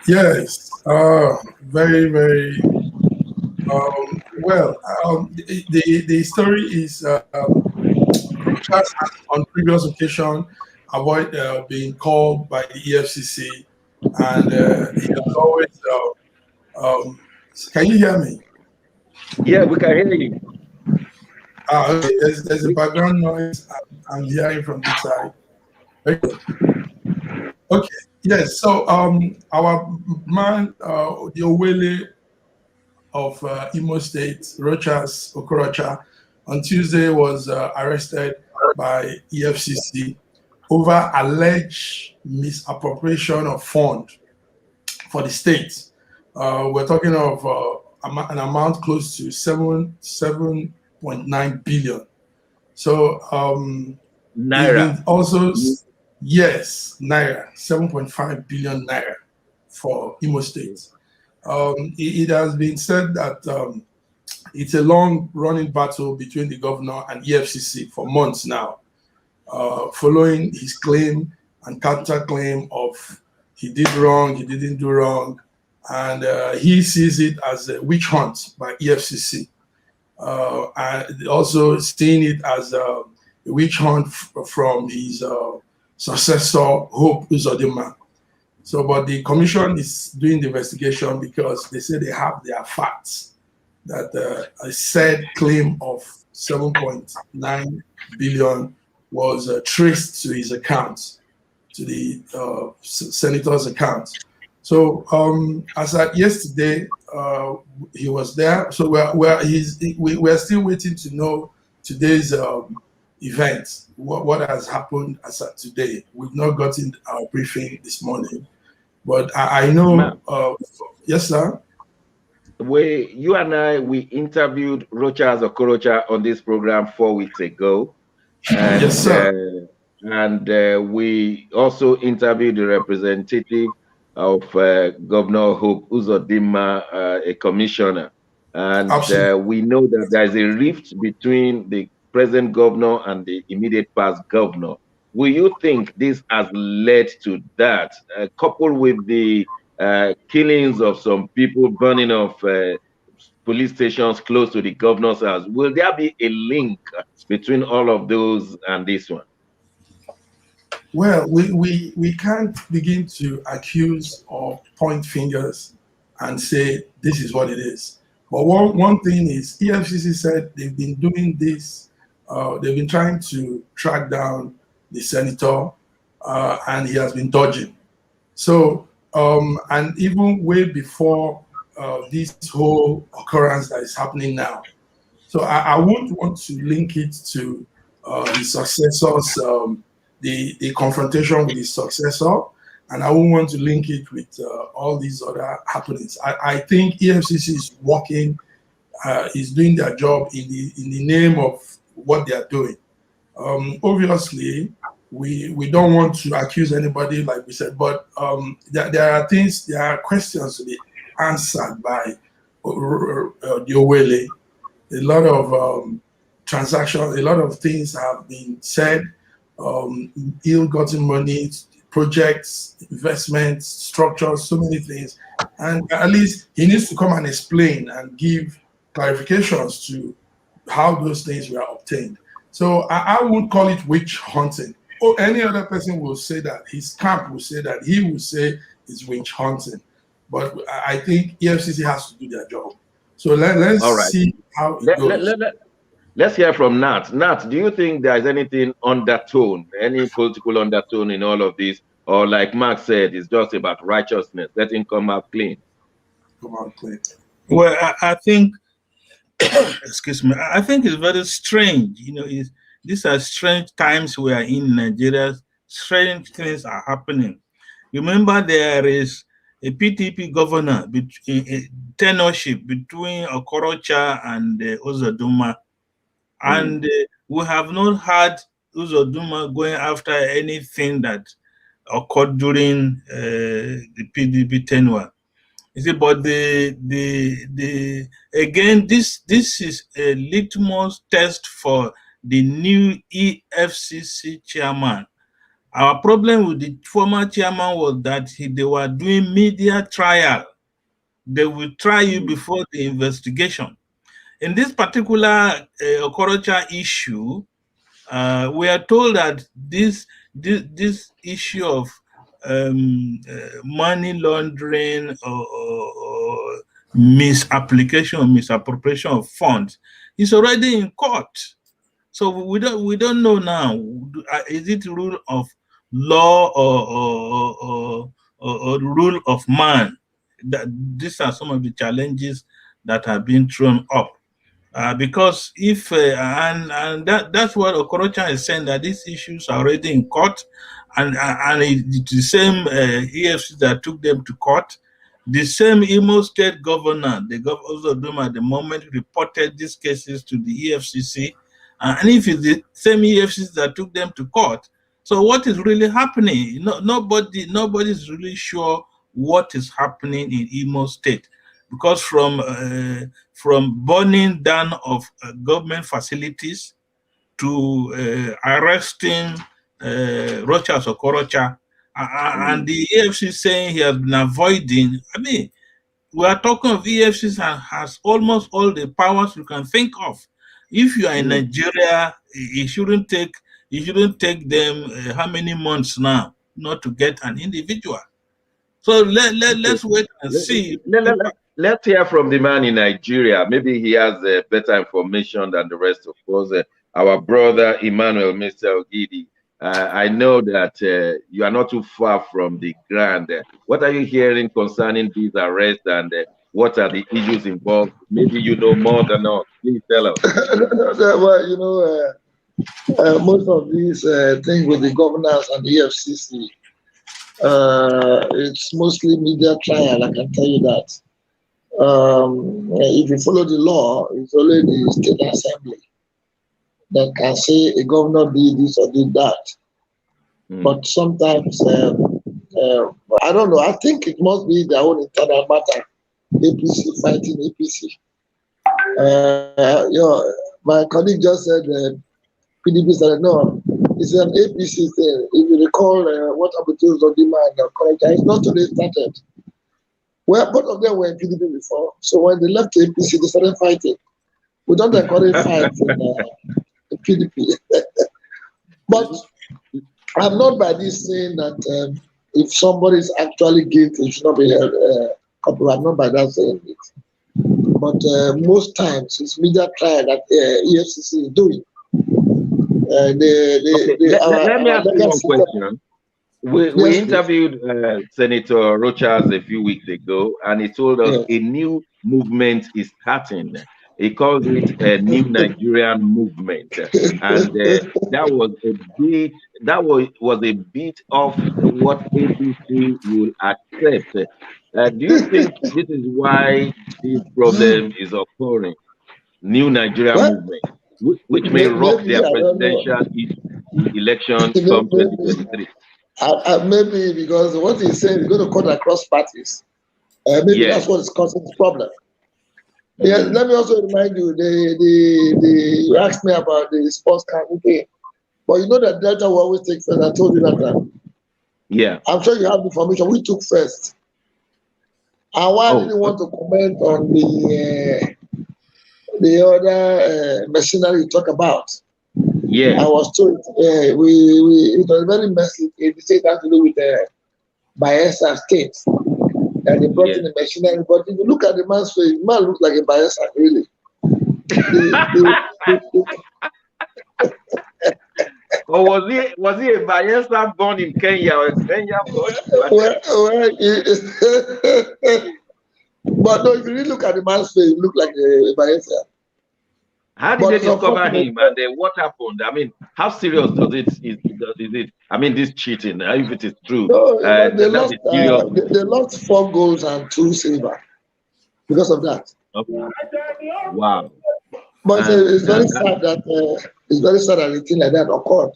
Yes, very, very well. The story is Rochas has on previous occasion avoid being called by the EFCC, and he has always. Can you hear me? Yeah, we can hear you. Okay. There's a background noise I'm hearing from this side. Okay. Yes. So our man, the Owele of Imo State, Rochas Okorocha, on Tuesday was arrested by EFCC over alleged misappropriation of funds for the state. We're talking of an amount close to 7.9 billion. So naira. Also, yes, naira, 7.5 billion naira for Imo State. It has been said that it's a long-running battle between the governor and EFCC for months now, following his claim and counterclaim of he did wrong, he didn't do wrong, and he sees it as a witch hunt by EFCC, and also seeing it as a witch hunt from his successor, Hope Uzodinma. So, but the commission is doing the investigation because they say they have their facts that a said claim of 7.9 billion was traced to his account, to the senator's account. So as at yesterday, he was there. So we're still waiting to know today's event, what has happened as at today. We've not gotten our briefing this morning, but I know. Yes, sir. You and I, we interviewed Rochas Okorocha on this program 4 weeks ago. And, yes, sir. We also interviewed the representative of Governor Hope Uzodinma, a commissioner. And we know that there is a rift between the present governor and the immediate past governor. Will you think this has led to that, coupled with the killings of some people, burning of police stations close to the governor's house? Will there be a link between all of those and this one? Well, we can't begin to accuse or point fingers and say this is what it is. But one thing is, EFCC said they've been doing this, they've been trying to track down the senator, and he has been dodging. So, and even way before this whole occurrence that is happening now. So I wouldn't want to link it to his successors, the confrontation with his successor, and I wouldn't want to link it with all these other happenings. I think EFCC is working, is doing their job in the name of what they are doing. Obviously, we don't want to accuse anybody, like we said, but there are questions to be answered by Diowele. A lot of transactions, a lot of things have been said, ill-gotten money, projects, investments, structures, so many things. And at least he needs to come and explain and give clarifications to how those things were obtained. So I would call it witch hunting. Or any other person will say that, his camp will say that, he will say it's witch hunting. But I think EFCC has to do their job. So let's see how it goes. Let's hear from Nat. Nat, do you think there is anything undertone, any political undertone in all of this? Or like Mark said, it's just about righteousness, let him come out clean? Come out clean. Well, I think, excuse me, I think it's very strange. You know, these are strange times we are in Nigeria. Strange things are happening. Remember, there is a PTP governor, a tenorship between Okorocha and Uzodinma. And we have not had Uzodinma going after anything that occurred during the PDP tenure. You see, but again, this is a litmus test for the new EFCC chairman. Our problem with the former chairman was that they were doing media trial. They will try you before the investigation. In this particular Okorocha issue, we are told that this issue of money laundering or misapplication or misappropriation of funds is already in court. So we don't know now. Is it rule of law or rule of man? These are some of the challenges that have been thrown up. Because if that's what Okorocha is saying, that these issues are already in court, and it's the same EFC that took them to court. The same Imo State governor, the governor of Duma, at the moment reported these cases to the EFCC, and if it's the same EFCC that took them to court, so what is really happening? Nobody is really sure what is happening in Imo State. Because from burning down of government facilities to arresting Rochas Okorocha, and the EFCC saying he has been avoiding. I mean, we are talking of EFCC and has almost all the powers you can think of. If you are in Nigeria, it shouldn't take them how many months now not to get an individual. So let's wait and see. Let's hear from the man in Nigeria. Maybe he has better information than the rest of us. Our brother Emmanuel Mr. Ogidi. I know that you are not too far from the ground. What are you hearing concerning these arrests, and what are the issues involved? Maybe you know more than us. Please tell us. Well, you know, most of these things with the governors and the EFCC, it's mostly media trial, I can tell you that. If you follow the law, it's only the state assembly that can say a governor did this or did that. But sometimes, I don't know, I think it must be their own internal matter. APC fighting APC. You know, my colleague just said PDP said, no, it's an APC thing. If you recall what happened to Zodima and it's not today started. Well, both of them were in PDP before. So when they left the APC, they started fighting. We don't encourage fights in PDP. But I'm not by this saying that if somebody is actually guilty, it should not be held. I'm not by that saying it. But most times it's media trial that EFCC is doing. Let me ask you one question. We interviewed Senator Rochas a few weeks ago, and he told us a new movement is starting. He called it a new Nigerian movement, and that was a bit of what APC will accept. Do you think this is why this problem is occurring? New Nigerian movement, which may rock their presidential election from 2023. Maybe because what he's saying is going to cut across parties. Maybe that's what is causing this problem. Yeah, let me also remind you, you asked me about the sports camp. Okay, but you know that Delta will always take first. I told you that time. Yeah. I'm sure you have the information. We took first. And why I didn't want to comment on the other machinery you talk about. Yeah. I was told it was very messy. The state has to do with Bayelsa State. And they brought in the machinery. But if you look at the man's face, the man looks like a Bayelsa, really. Or was he a Bayelsa born in Kenya or a Kenya born? But no, if you really look at the man's face, he looks like a Bayelsa. How did they discover him, and what happened? I mean, how serious is it? I mean, this cheating, if it is true. No, they lost 4 golds and 2 silver because of that. Okay. Wow. But it's very sad that a thing like that occurred.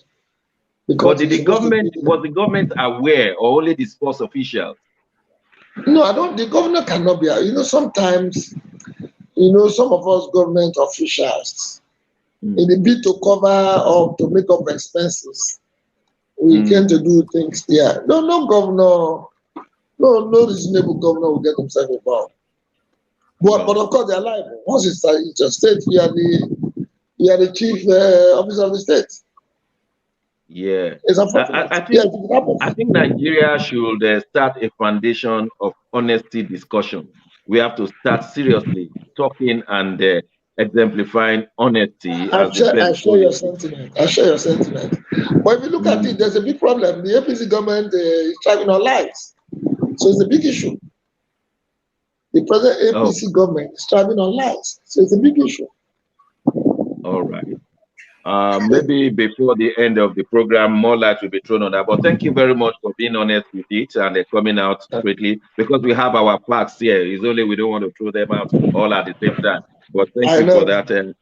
But was the government aware, or only the sports officials? No, the governor cannot be. You know, sometimes, some of us government officials, in the bid to cover up, to make up expenses, we tend to do things there. No governor, no reasonable governor will get himself involved. But of course, they're liable. Once it's a state, you are the chief officer of the state. Yeah, I think Nigeria should start a foundation of honesty discussion. We have to start seriously talking and exemplifying honesty. I share your sentiment. But if you look at it, there's a big problem. The APC government is thriving on lies, so it's a big issue. The present APC government is thriving on lies, so it's a big issue. All right. Maybe before the end of the program, more light will be thrown on that. But thank you very much for being honest with it and coming out quickly, because we have our facts here. It's only we don't want to throw them out all at the same time. But thank you for that.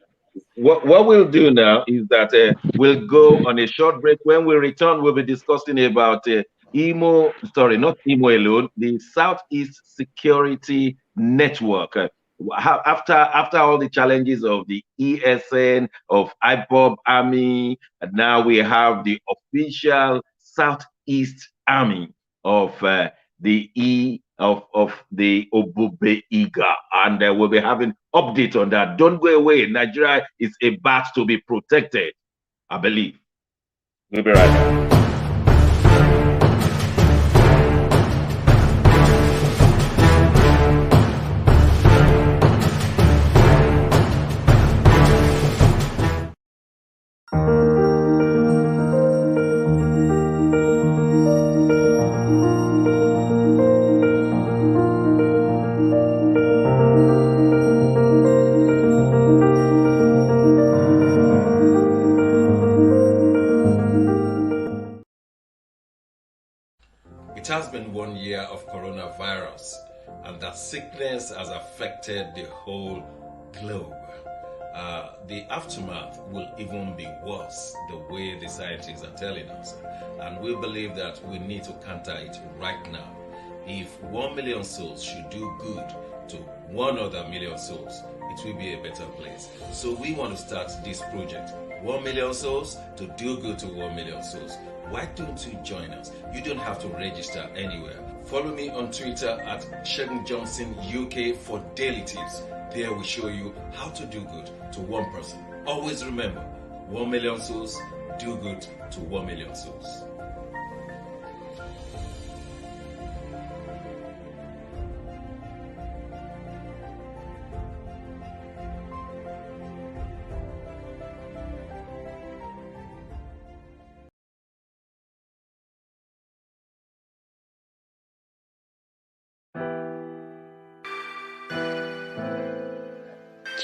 What we'll do now is that we'll go on a short break. When we return, we'll be discussing about not Imo alone, the Southeast Security Network. After all the challenges of the ESN, of IPOB Army, and now we have the official Southeast Army of the Obube Iga, and we'll be having update on that. Don't go away. Nigeria is about to be protected, I believe. We'll be right back. has been 1 year of coronavirus, and that sickness has affected the whole globe. The aftermath will even be worse, the way the scientists are telling us. And we believe that we need to counter it right now. If 1 million souls should do good to 1 other million souls, it will be a better place. So we want to start this project. 1 million souls to do good to 1 million souls. Why don't you join us? You don't have to register anywhere. Follow me on Twitter at Segun Johnson UK for daily tips. There we show you how to do good to 1 person. Always remember, 1 million souls, do good to 1 million souls.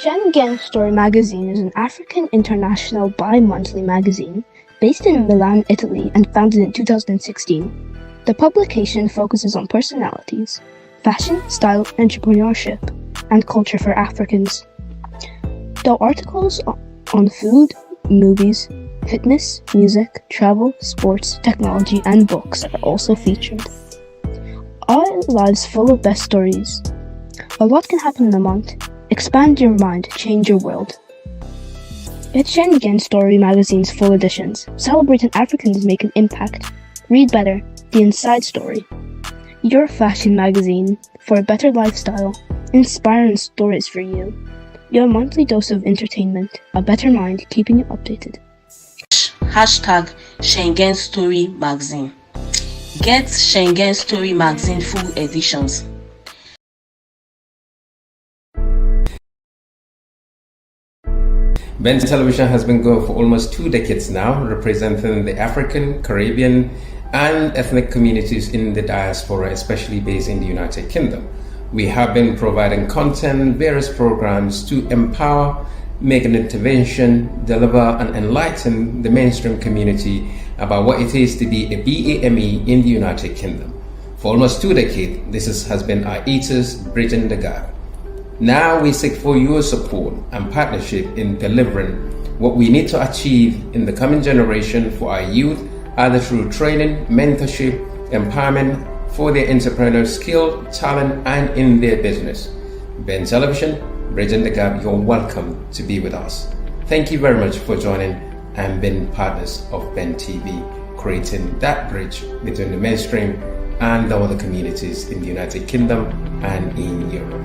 Schengen Story Magazine is an African international bi-monthly magazine based in Milan, Italy, and founded in 2016. The publication focuses on personalities, fashion, style, entrepreneurship, and culture for Africans. Though articles on food, movies, fitness, music, travel, sports, technology, and books are also featured. Our lives full of best stories. A lot can happen in a month. Expand your mind, change your world. Get Schengen Story Magazine's full editions. Celebrating Africans make an impact. Read better, the inside story. Your fashion magazine for a better lifestyle. Inspiring stories for you. Your monthly dose of entertainment. A better mind keeping you updated. Hashtag Schengen Story Magazine. Get Schengen Story Magazine full editions. Ben Television has been going for almost 2 decades now, representing the African, Caribbean, and ethnic communities in the diaspora, especially based in the United Kingdom. We have been providing content, various programs to empower, make an intervention, deliver, and enlighten the mainstream community about what it is to be a BAME in the United Kingdom. For almost 2 decades, this has been our ethos, bridging the gap. Now we seek for your support and partnership in delivering what we need to achieve in the coming generation for our youth, either through training, mentorship, empowerment for their entrepreneurial skill, talent, and in their business. Ben Television, bridging the gap, you're welcome to be with us. Thank you very much for joining and being partners of Ben TV, creating that bridge between the mainstream and the other communities in the United Kingdom and in Europe.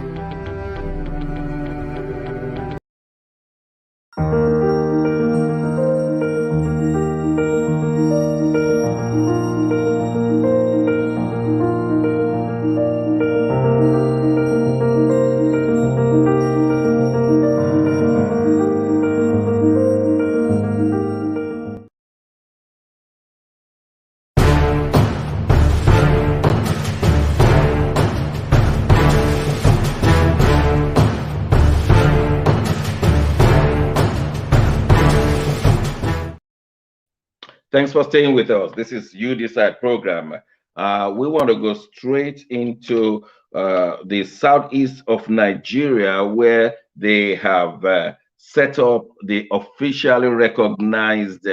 Thanks for staying with us. This is You Decide program. We want to go straight into the southeast of Nigeria, where they have set up the officially recognized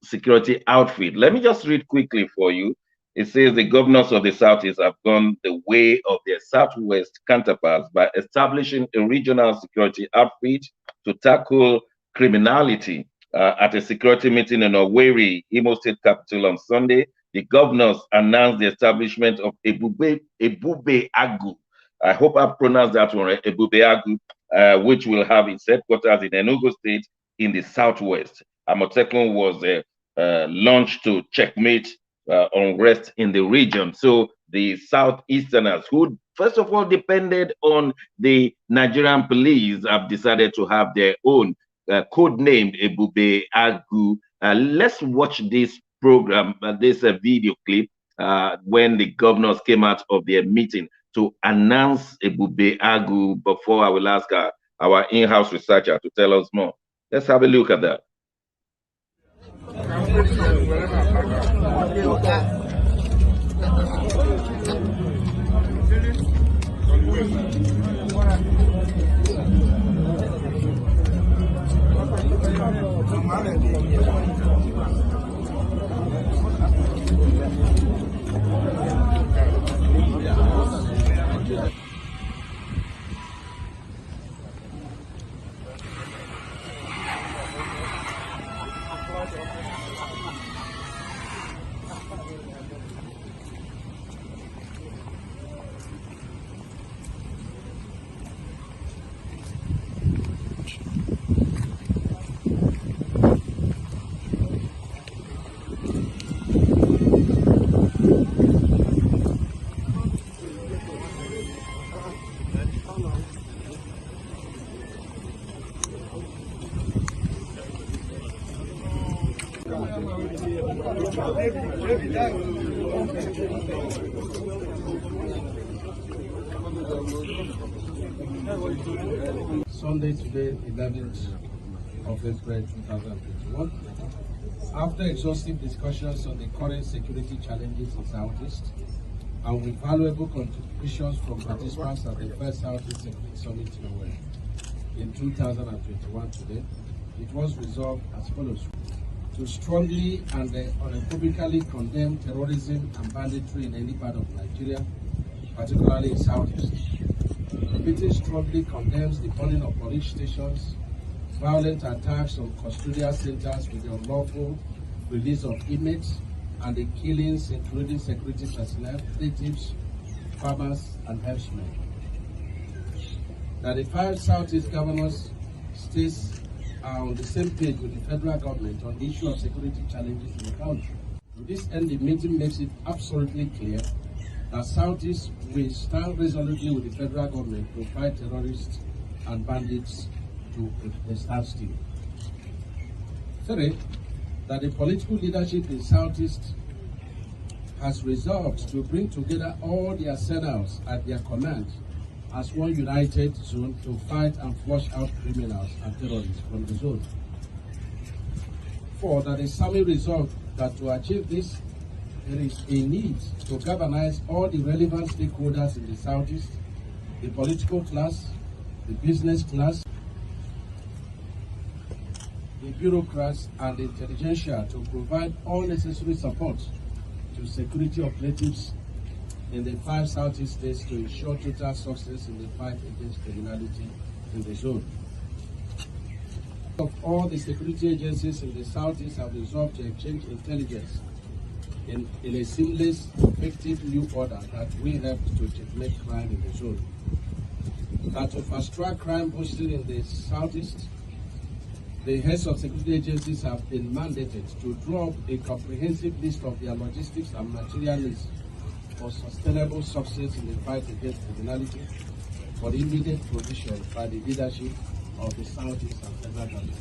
security outfit. Let me just read quickly for you. It says the governors of the southeast have gone the way of their southwest counterparts by establishing a regional security outfit to tackle criminality. At a security meeting in Owerri, Imo State capital on Sunday, the governors announced the establishment of Ebube Agu. I hope I pronounced that one right, Ebube Agu, which will have its headquarters in Enugu State in the southwest. Amotekun was launched to checkmate unrest in the region. So the southeasterners, who first of all depended on the Nigerian police, have decided to have their own codenamed Ebube Agu. Let's watch this program, this video clip, when the governors came out of their meeting to announce Ebube Agu. Before I will ask our in-house researcher to tell us more. Let's have a look at that. Sunday today, 11th of April 2021. After exhaustive discussions on the current security challenges in Southeast and with valuable contributions from participants at the first Southeast Security Summit in 2021 today, it was resolved as follows: to strongly and unequivocally condemn terrorism and banditry in any part of Nigeria, particularly in Southeast. The meeting strongly condemns the burning of police stations, violent attacks on custodial centers with the unlawful release of inmates, and the killings including security personnel, natives, farmers, and herdsmen. That the 5 Southeast governors states are on the same page with the federal government on the issue of security challenges in the country. To this end, the meeting makes it absolutely clear that Southeast will stand resolutely with the federal government to fight terrorists and bandits to a standstill. 3, that the political leadership in Southeast has resolved to bring together all the arsenals at their command as one united zone to fight and flush out criminals and terrorists from the zone. 4, that the summit resolved that to achieve this, there is a need to galvanize all the relevant stakeholders in the Southeast, the political class, the business class, the bureaucrats, and the intelligentsia to provide all necessary support to security operatives in the 5 Southeast states to ensure total success in the fight against criminality in the zone. Of all the security agencies in the Southeast have resolved to exchange intelligence in a seamless, effective new order that will help to checkmate crime in the zone. That to fast-track crime busting in the Southeast, the heads of security agencies have been mandated to draw up a comprehensive list of their logistics and material needs for sustainable success in the fight against criminality for the immediate provision by the leadership of the Southeast and federal government.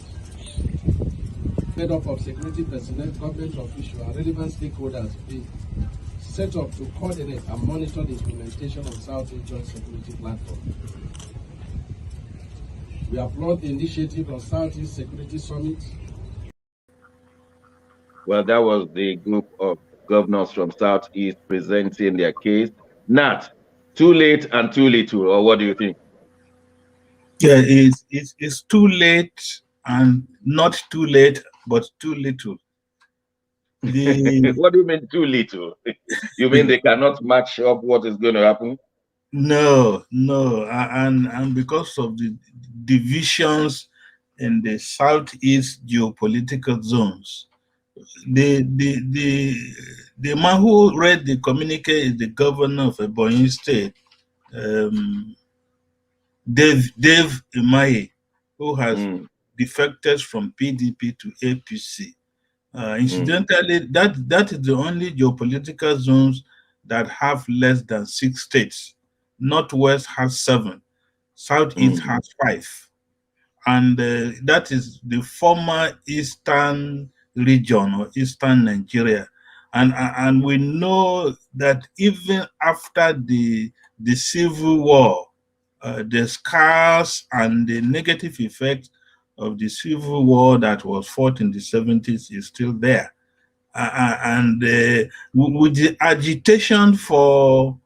Made up of security personnel, government officials, and relevant stakeholders be set up to coordinate and monitor the implementation of Southeast Joint Security Platform. We applaud the initiative of Southeast Security Summit. Well, that was the group of governors from Southeast presenting their case. Nat, too late and too little, or what do you think? Yeah, it's too late and not too late, but too little. What do you mean too little? You mean they cannot match up what is going to happen? No, and because of the divisions in the Southeast geopolitical zones, the man who read the communique is the governor of Ebonyi State, Dave Umahi, who has defected from PDP to APC. Incidentally, that is the only geopolitical zones that have less than 6 states. Northwest has 7, Southeast has 5, and that is the former Eastern region or Eastern Nigeria. And we know that even after the Civil War, the scars and the negative effects of the Civil War that was fought in the 70s is still there. And with the agitation for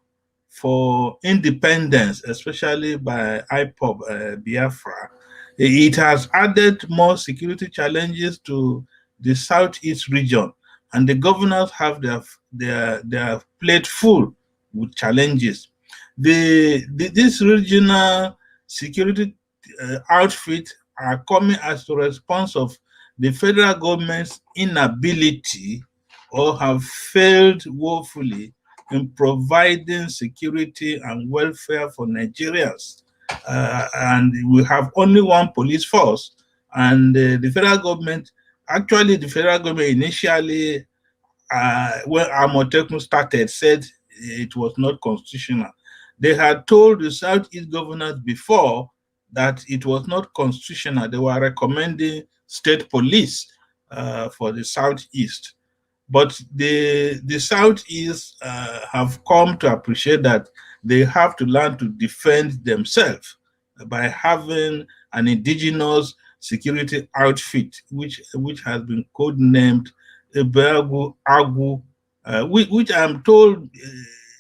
for independence, especially by IPOB Biafra, it has added more security challenges to the southeast region, and the governors have their plate full with challenges. This regional security outfit are coming as a response of the federal government's inability or have failed woefully in providing security and welfare for Nigerians. And we have only one police force, and the federal government, initially, when Amotekun started, said it was not constitutional. They had told the Southeast governors before that it was not constitutional. They were recommending state police for the Southeast. But the Southeast have come to appreciate that they have to learn to defend themselves by having an indigenous security outfit, which has been codenamed Ebeagu Agu, which I'm told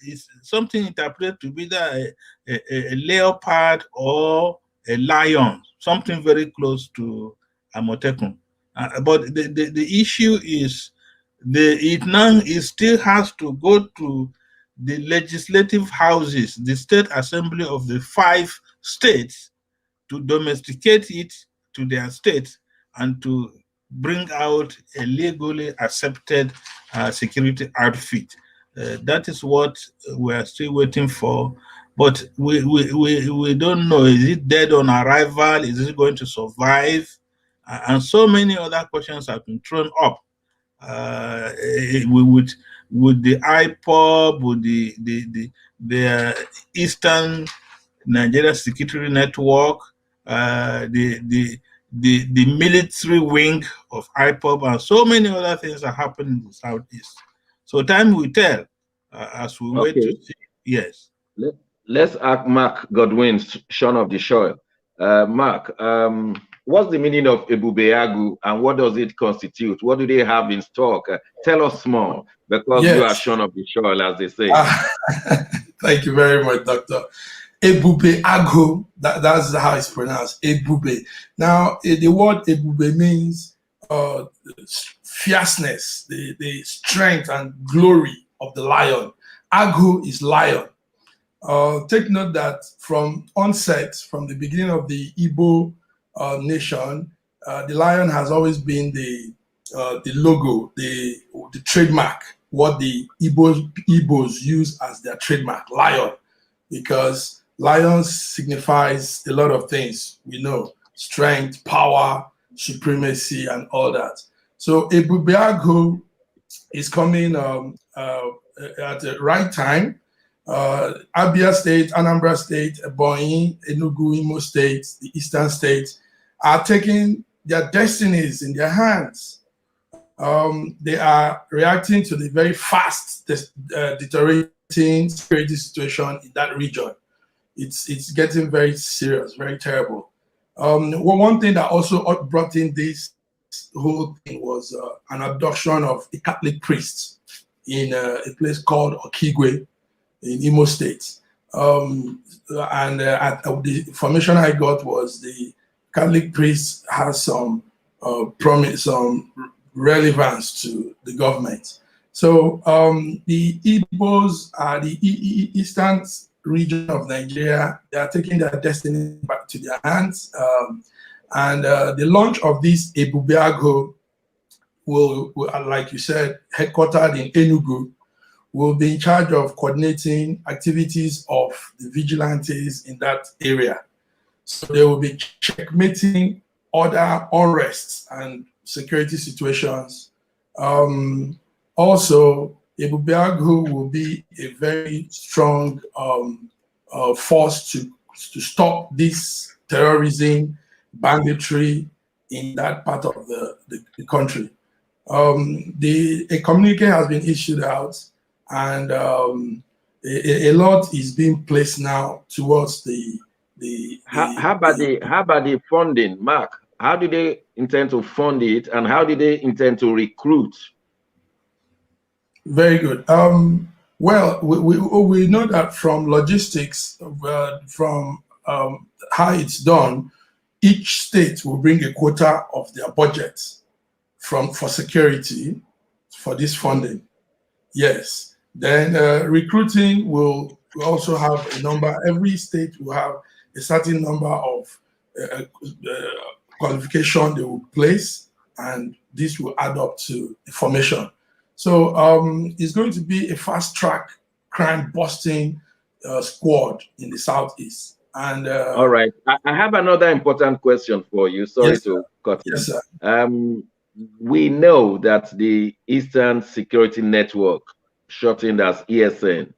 is something interpreted to be either a leopard or a lion, something very close to Amotekun. But the issue is it still has to go to the legislative houses, the state assembly of the 5 states, to domesticate it to their state and to bring out a legally accepted security outfit. That is what we are still waiting for. But we don't know, is it dead on arrival? Is it going to survive? And so many other questions have been thrown up. With the IPOB, with the Eastern Nigeria Security Network, the military wing of IPOB, and so many other things are happening in the Southeast. So time will tell as we wait to see. Yes. Let's ask Mark Godwin, Son of the Soil. Mark, what's the meaning of Ebubeagu and what does it constitute? What do they have in stock? Tell us more, because you are Son of the Soil, as they say. Thank you very much, Doctor. Ebubeagu, that's how it's pronounced, Ebube. Now, the word Ebube means fierceness, the strength and glory of the lion. Agu is lion. Take note that from onset, from the beginning of the Igbo nation, the lion has always been the logo, the trademark, what the Igbos use as their trademark, lion, because lion signifies a lot of things. We know strength, power, supremacy, and all that. So Ebubeagu is coming at the right time. Abia State, Anambra State, Ebonyi, Enugu, Imo State, the Eastern states are taking their destinies in their hands. They are reacting to the very fast deteriorating security situation in that region. It's getting very serious, very terrible. One thing that also brought in this whole thing was an abduction of a Catholic priest in a place called Okigwe in Imo State. The information I got was the Catholic priest has some relevance to the government. So the Igbos are the eastern region of Nigeria. They are taking their destiny back to their hands. The launch of this Ebubeagu will, like you said, headquartered in Enugu, will be in charge of coordinating activities of the vigilantes in that area. So they will be checkmating other unrests and security situations. Also, Ebubeagu will be a very strong force to stop this terrorism, banditry in that part of the country. A communique has been issued out, and a lot is being placed now towards the how about the funding, Mark? How do they intend to fund it, and how do they intend to recruit? Very good. Well, we know that from logistics, from how it's done, each state will bring a quota of their budget for security for this funding. Yes. Then recruiting will also have a number. Every state will have a certain number of qualification they will place, and this will add up to the formation. So it's going to be a fast-track crime busting squad in the Southeast. And all right, I have another important question for you. Sorry yes, to cut you. Yes, sir. We know that the Eastern Security Network, shortened as ESN,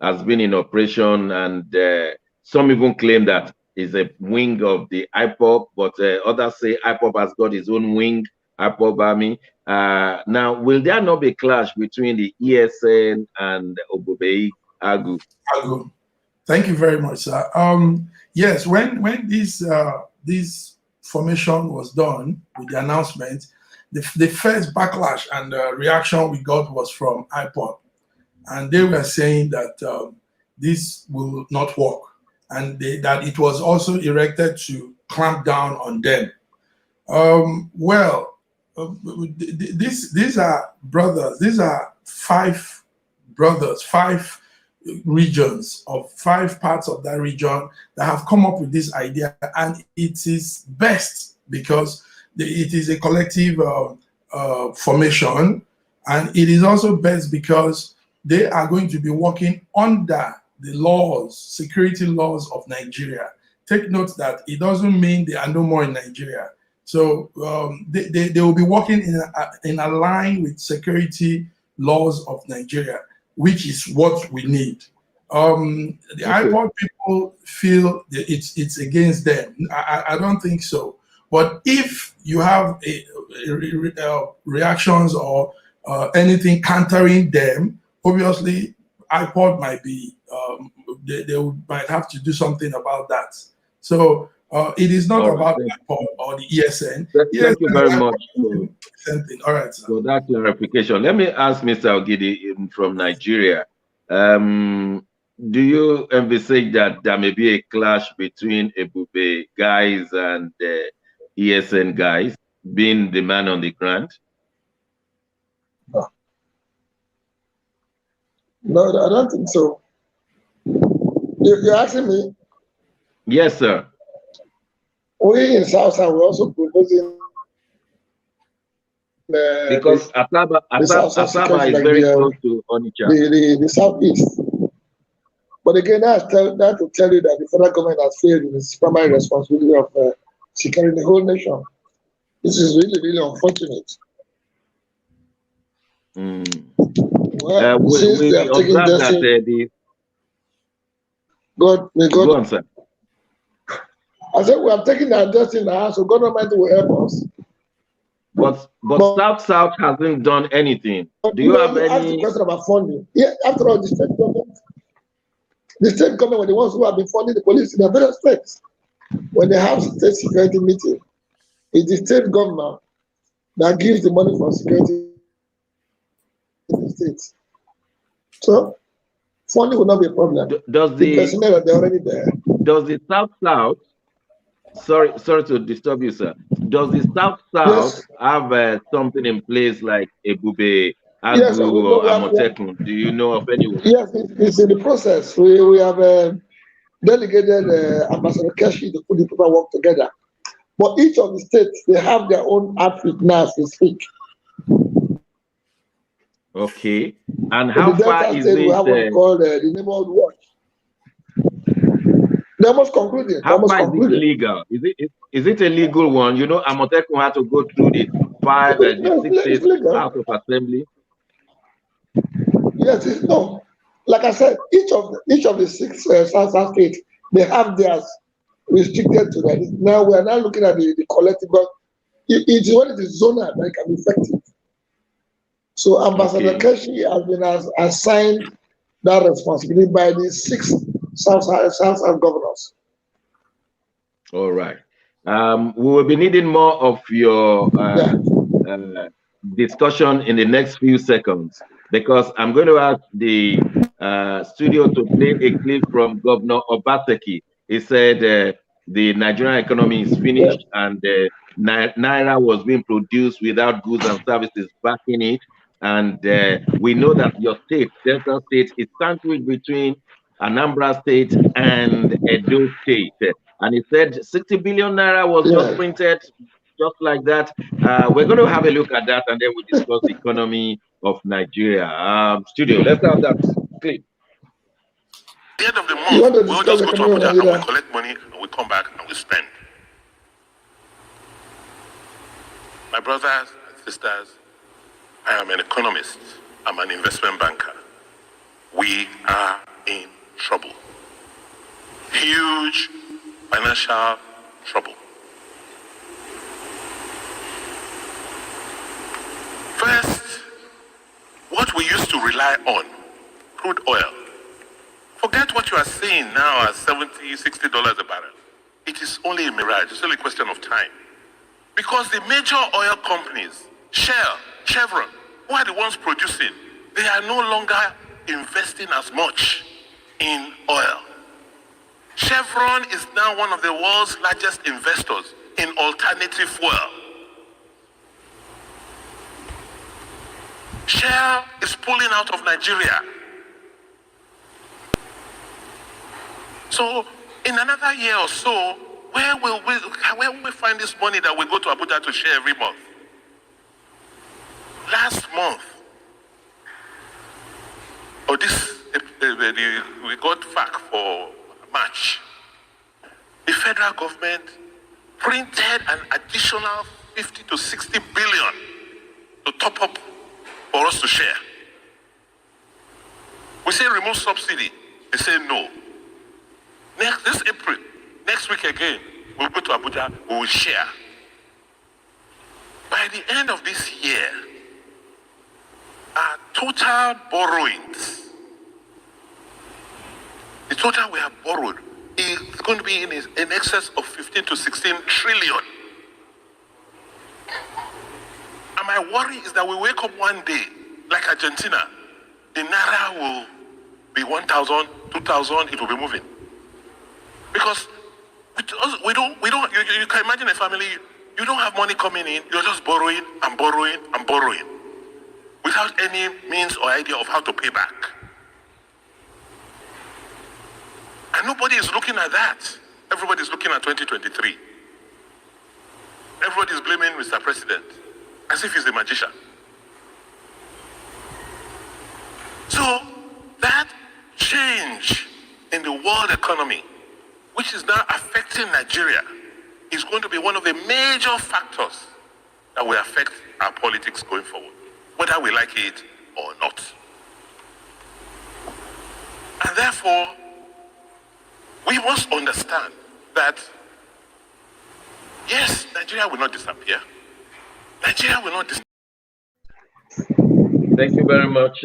has been in operation, and some even claim that is a wing of the IPOB, but others say IPOB has got his own wing, IPOB Army. Now, will there not be a clash between the ESN and Obubei Agu? Thank you very much, sir. Yes, when this formation was done with the announcement, the first backlash and reaction we got was from IPOB, and they were saying that this will not work, and that it was also erected to clamp down on them. These are brothers. These are 5 brothers, 5 regions of 5 parts of that region that have come up with this idea, and it is best because it is a collective formation, and it is also best because they are going to be working under the laws, security laws of Nigeria. Take note that it doesn't mean they are no more in Nigeria. So they will be working in a line with security laws of Nigeria, which is what we need. The IPOB people feel that it's against them. I don't think so. But if you have reactions or anything countering them, obviously IPOB might be they might have to do something about that. So it is not about IPOB or the ESN. Thank you very much. Same thing. All right, sir. So that clarification. Let me ask Mr. Ogidi from Nigeria. Do you envisage that there may be a clash between Ebube guys and ESN guys, being the man on the ground? No, I don't think so. You're asking me? Yes, sir. We in South we're also proposing because Asaba is very close to Onitsha. The Southeast. But again, I have to tell you that the federal government has failed in its primary responsibility of securing the whole nation. This is really, really unfortunate. Well, since they have taken this go on, sir. I said we have taken our destiny in our hands, so God Almighty will help us. But South hasn't done anything. Do you have any? Ask the question about funding. Yeah, after all, the state government were the ones who have been funding the police in their various states. When they have state security meeting, it's the state government that gives the money for security in the states. So funding will not be a problem. Does the personnel they're already there. Does the South? Sorry to disturb you, sir. Does the South yes. have something in place like Ebube Agu yes, or Amotekun? Do you know of anyone? Yes, it's in the process. We have delegated Ambassador Keshi to put the paperwork together. But each of the states, they have their own outfit now as we speak. Okay. And how far is it? We have what we call the neighborhood watch. They're almost concluding. How far is it legal? Is it a legal one? You know, Amotekun had to go through the 6 states House of Assembly. Yes, no. Like I said, each of the 6 South states, they have theirs restricted to that. Now we are now looking at the collective. It's when it is zonal that it can be effective. So Ambassador Keshi has been assigned that responsibility by the 6 South governors. All right. We will be needing more of your discussion in the next few seconds, because I'm going to ask the studio to play a clip from Governor Obaseki. He said the Nigerian economy is finished and Naira was being produced without goods and services backing it. And we know that your state, Delta State, is sandwiched between Anambra State and Edo State. And he said 60 billion Naira was just printed just like that. We're going to have a look at that and then we'll discuss the economy of Nigeria. Studio, let's have that clip. At the end of the month, we'll just go to Abuja and we collect money and we come back and we spend. My brothers and sisters, I am an economist. I'm an investment banker. We are in trouble. Huge financial trouble. First, what we used to rely on, crude oil. Forget what you are seeing now at $70, $60 a barrel. It is only a mirage. It's only a question of time. Because the major oil companies, Shell, Chevron, who are the ones producing, they are no longer investing as much in oil. Chevron is now one of the world's largest investors in alternative fuel. Shell is pulling out of Nigeria. So, in another year or so, where will we find this money that we go to Abuja to share every month? Last month, we got FAC for March. The federal government printed an additional 50 to 60 billion to top up for us to share. We say remove subsidy. They say no. This April, next week again, we'll go to Abuja, we will share. By the end of this year, our total borrowings, the total we have borrowed is going to be in excess of 15 to 16 trillion. And my worry is that we wake up one day, like Argentina, the Naira will be 1,000, 2,000, it will be moving. Because you can imagine a family, you don't have money coming in, you're just borrowing and borrowing and borrowing without any means or idea of how to pay back. And nobody is looking at that. Everybody is looking at 2023. Everybody is blaming Mr. President as if he's the magician. So that change in the world economy, which is now affecting Nigeria, is going to be one of the major factors that will affect our politics going forward, whether we like it or not. And therefore, we must understand that, yes, Nigeria will not disappear. Nigeria will not disappear. Thank you very much,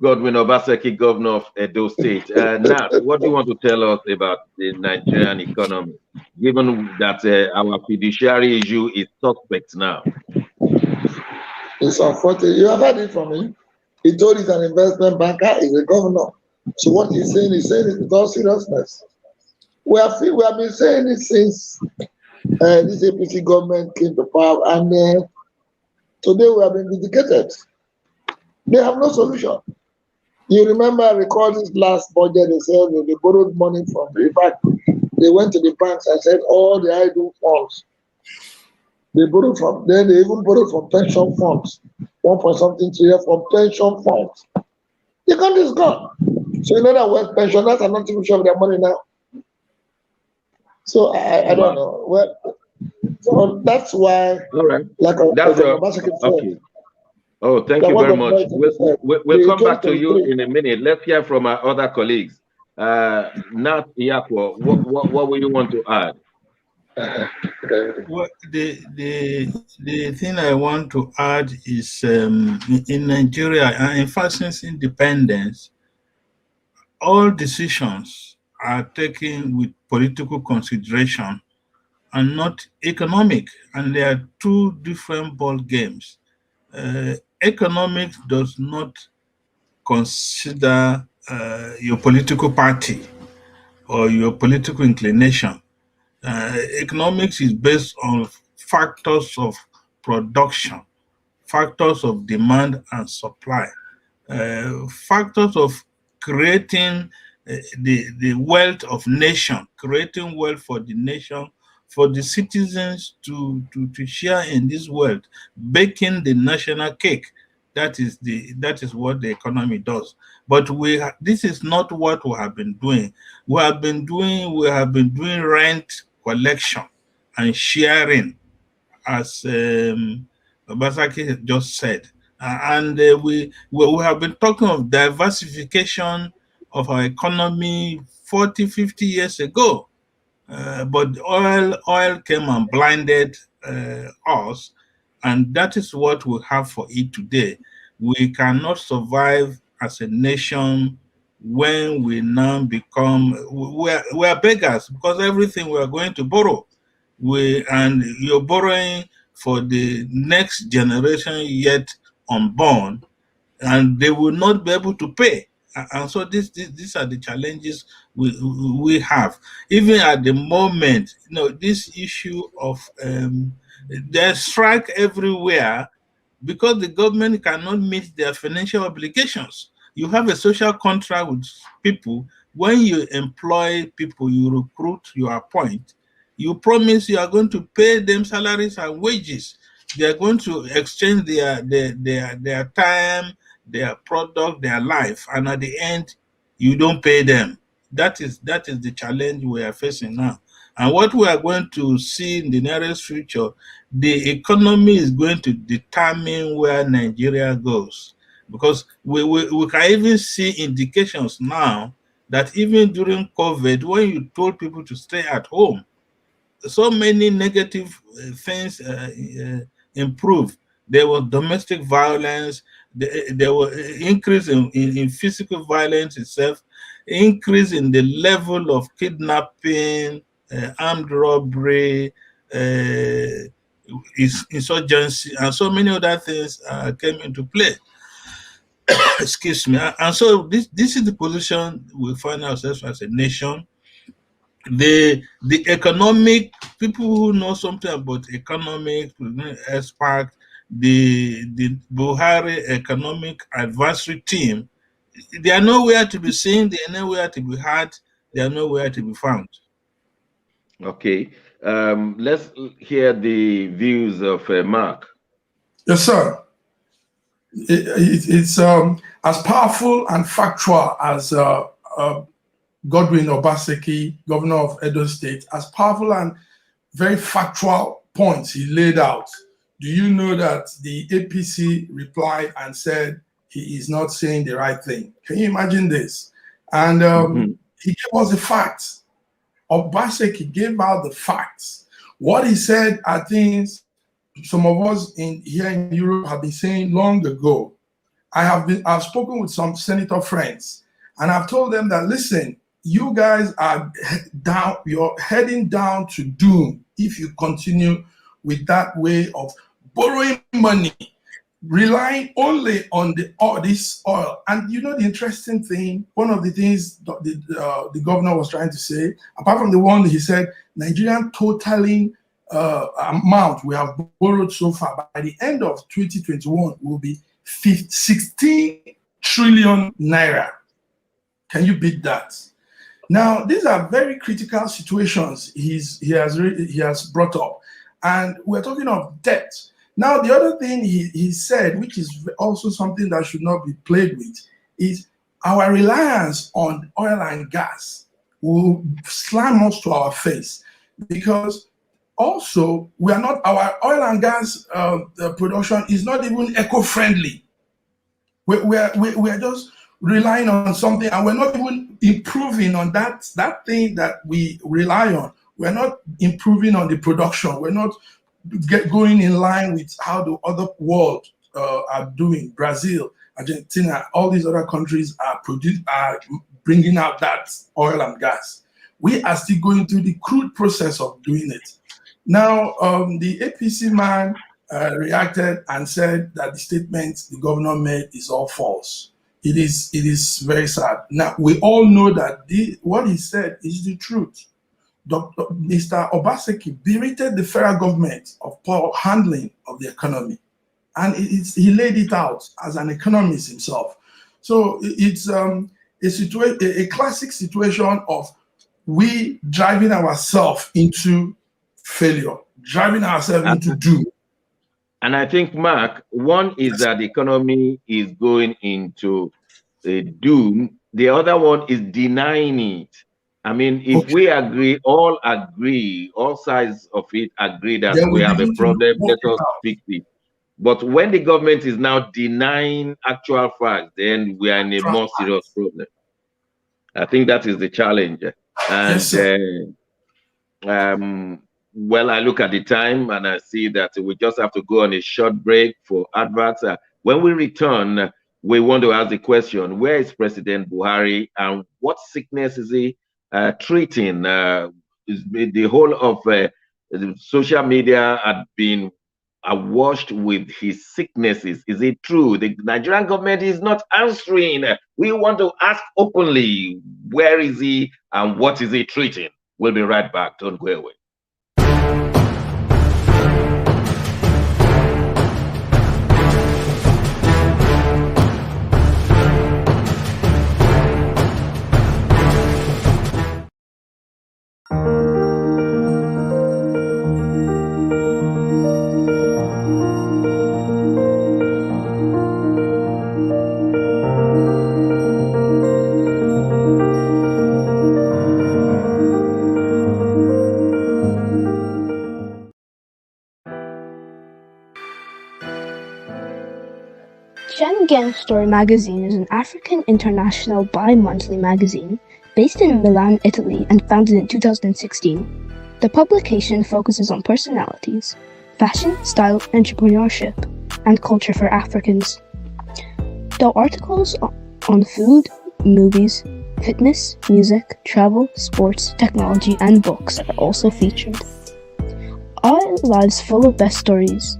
Godwin Obaseki, Governor of Edo State. Nat, what do you want to tell us about the Nigerian economy, given that our fiduciary issue is suspect now? It's unfortunate. You have heard it from him. He told he's an investment banker, he's a governor. So what he's saying it with all seriousness. We have been saying it since this APC government came to power, and today we have been vindicated. They have no solution. You recall this last budget, they said they borrowed money from, in fact, they went to the banks and said all the idle funds, they borrowed from, then they even borrowed from pension funds, 1.something trillion from pension funds. The country is gone. So in other words, pensioners are not even sure of their money now. So I don't know. Well, so that's why, all right. Like okay. Oh, thank you very much. We'll come back to you in a minute. Let's hear from our other colleagues. Nat Iyakwo, what will you want to add? Well, the thing I want to add is in Nigeria, and in fact since independence, all decisions are taken with political consideration and not economic, and there are two different ball games. Economics does not consider your political party or your political inclination. Economics is based on factors of production, factors of demand and supply, factors of creating the wealth of nation, creating wealth for the nation, for the citizens to share in this wealth, baking the national cake. That is what the economy does. But this is not what we have been doing. We have been doing rent collection and sharing, as Obasaki just said. And we have been talking of diversification of our economy 40, 50 years ago. But oil came and blinded us, and that is what we have for it today. We cannot survive as a nation when we now become, we are beggars, because everything we are going to borrow. And you're borrowing for the next generation yet unborn, and they will not be able to pay. And so these are the challenges we have. Even at the moment, this issue of there's strike everywhere because the government cannot meet their financial obligations. You have a social contract with people. When you employ people, you recruit, you appoint, you promise you are going to pay them salaries and wages. They are going to exchange their time, their product, their life, and at the end, you don't pay them. That is the challenge we are facing now. And what we are going to see in the nearest future, the economy is going to determine where Nigeria goes. Because we can even see indications now that even during COVID, when you told people to stay at home, so many negative things improved. There was domestic violence, there was increase in physical violence itself, increase in the level of kidnapping, armed robbery, insurgency, and so many other things came into play. Excuse me. And so this is the position we find ourselves as a nation. The economic people who know something about economics, expert, the Buhari Economic Advisory Team, they are nowhere to be seen, they are nowhere to be heard, they are nowhere to be found. Okay, let's hear the views of Mark. Yes, sir. It's as powerful and factual as Godwin Obaseki, governor of Edo State, as powerful and very factual points he laid out. Do you know that the APC replied and said he is not saying the right thing? Can you imagine this? And he gave us the facts. Obaseki gave out the facts. What he said are things some of us here in Europe have been saying long ago. I've spoken with some senator friends, and I've told them that, listen, you guys are down, you're heading down to doom if you continue with that way of borrowing money, relying only on this oil. And you know the interesting thing, one of the things the governor was trying to say, apart from the one he said, Nigerian totaling amount we have borrowed so far by the end of 2021 will be 16 trillion naira. Can you beat that? Now, these are very critical situations he has brought up, and we're talking of debt. Now, the other thing he said, which is also something that should not be played with, is our reliance on oil and gas will slam us to our face, because also we are not, our oil and gas production is not even eco-friendly. We are just relying on something, and we're not even improving on that thing that we rely on. We're not improving on the production. We're not going in line with how the other world are doing. Brazil, Argentina, all these other countries are bringing out that oil and gas. We are still going through the crude process of doing it. Now, the APC man reacted and said that the statement the governor made is all false. it is very sad. Now we all know that what he said is the truth. Mr. Obaseki berated the federal government of poor handling of the economy, and he laid it out as an economist himself. So it's a classic situation of we driving ourselves into failure, driving ourselves into doom. And I think, Mark, one is that the economy is going into a doom. The other one is denying it. I mean, if we agree, all sides of it agree that we have a problem, let us fix it. But when the government is now denying actual facts, then we are in a more serious problem. I think that is the challenge. And well, I look at the time and I see that we just have to go on a short break for adverts. When we return, we want to ask the question, where is President Buhari and what sickness is he treating? The whole of social media had been awash with his sicknesses. Is it true? The Nigerian government is not answering. We want to ask openly, where is he and what is he treating? We'll be right back. Don't go away. Schengen Story magazine is an African international bi-monthly magazine based in Milan, Italy, and founded in 2016. The publication focuses on personalities, fashion, style, entrepreneurship, and culture for Africans. Though articles on food, movies, fitness, music, travel, sports, technology, and books are also featured. Our lives full of best stories.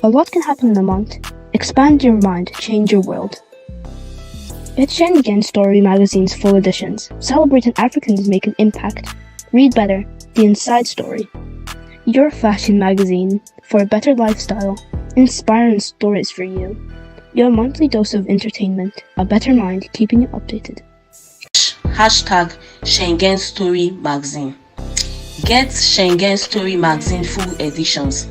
A lot can happen in a month. Expand your mind, change your world. Get Schengen Story magazine's full editions. Celebrate an Africans make an impact. Read better, the inside story. Your fashion magazine for a better lifestyle. Inspiring stories for you. Your monthly dose of entertainment. A better mind keeping you updated. Hashtag Schengen Story magazine. Get Schengen Story magazine full editions.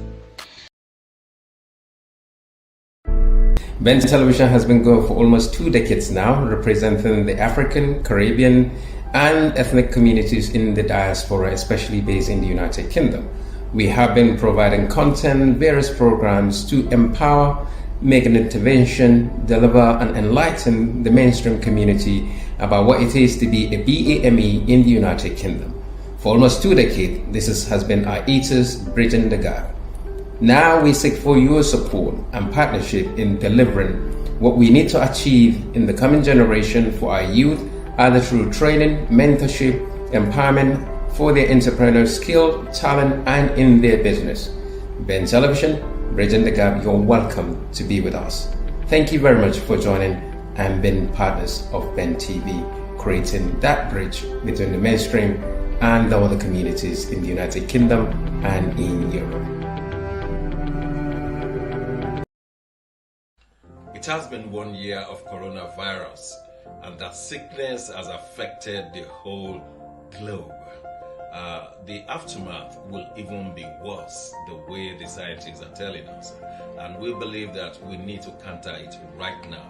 Ben Television has been going for almost 2 decades now, representing the African, Caribbean, and ethnic communities in the diaspora, especially based in the United Kingdom. We have been providing content, various programs to empower, make an intervention, deliver, and enlighten the mainstream community about what it is to be a BAME in the United Kingdom. For almost 2 decades, this has been our ethos, bridging the gap. Now we seek for your support and partnership in delivering what we need to achieve in the coming generation for our youth, either through training, mentorship, empowerment for their entrepreneurial skill, talent, and in their business. Ben Television, bridging the gap, you're welcome to be with us. Thank you very much for joining and being partners of Ben TV, creating that bridge between the mainstream and the other communities in the United Kingdom and in Europe. It has been 1 year of coronavirus, and that sickness has affected the whole globe. The aftermath will even be worse, the way the scientists are telling us. And we believe that we need to counter it right now.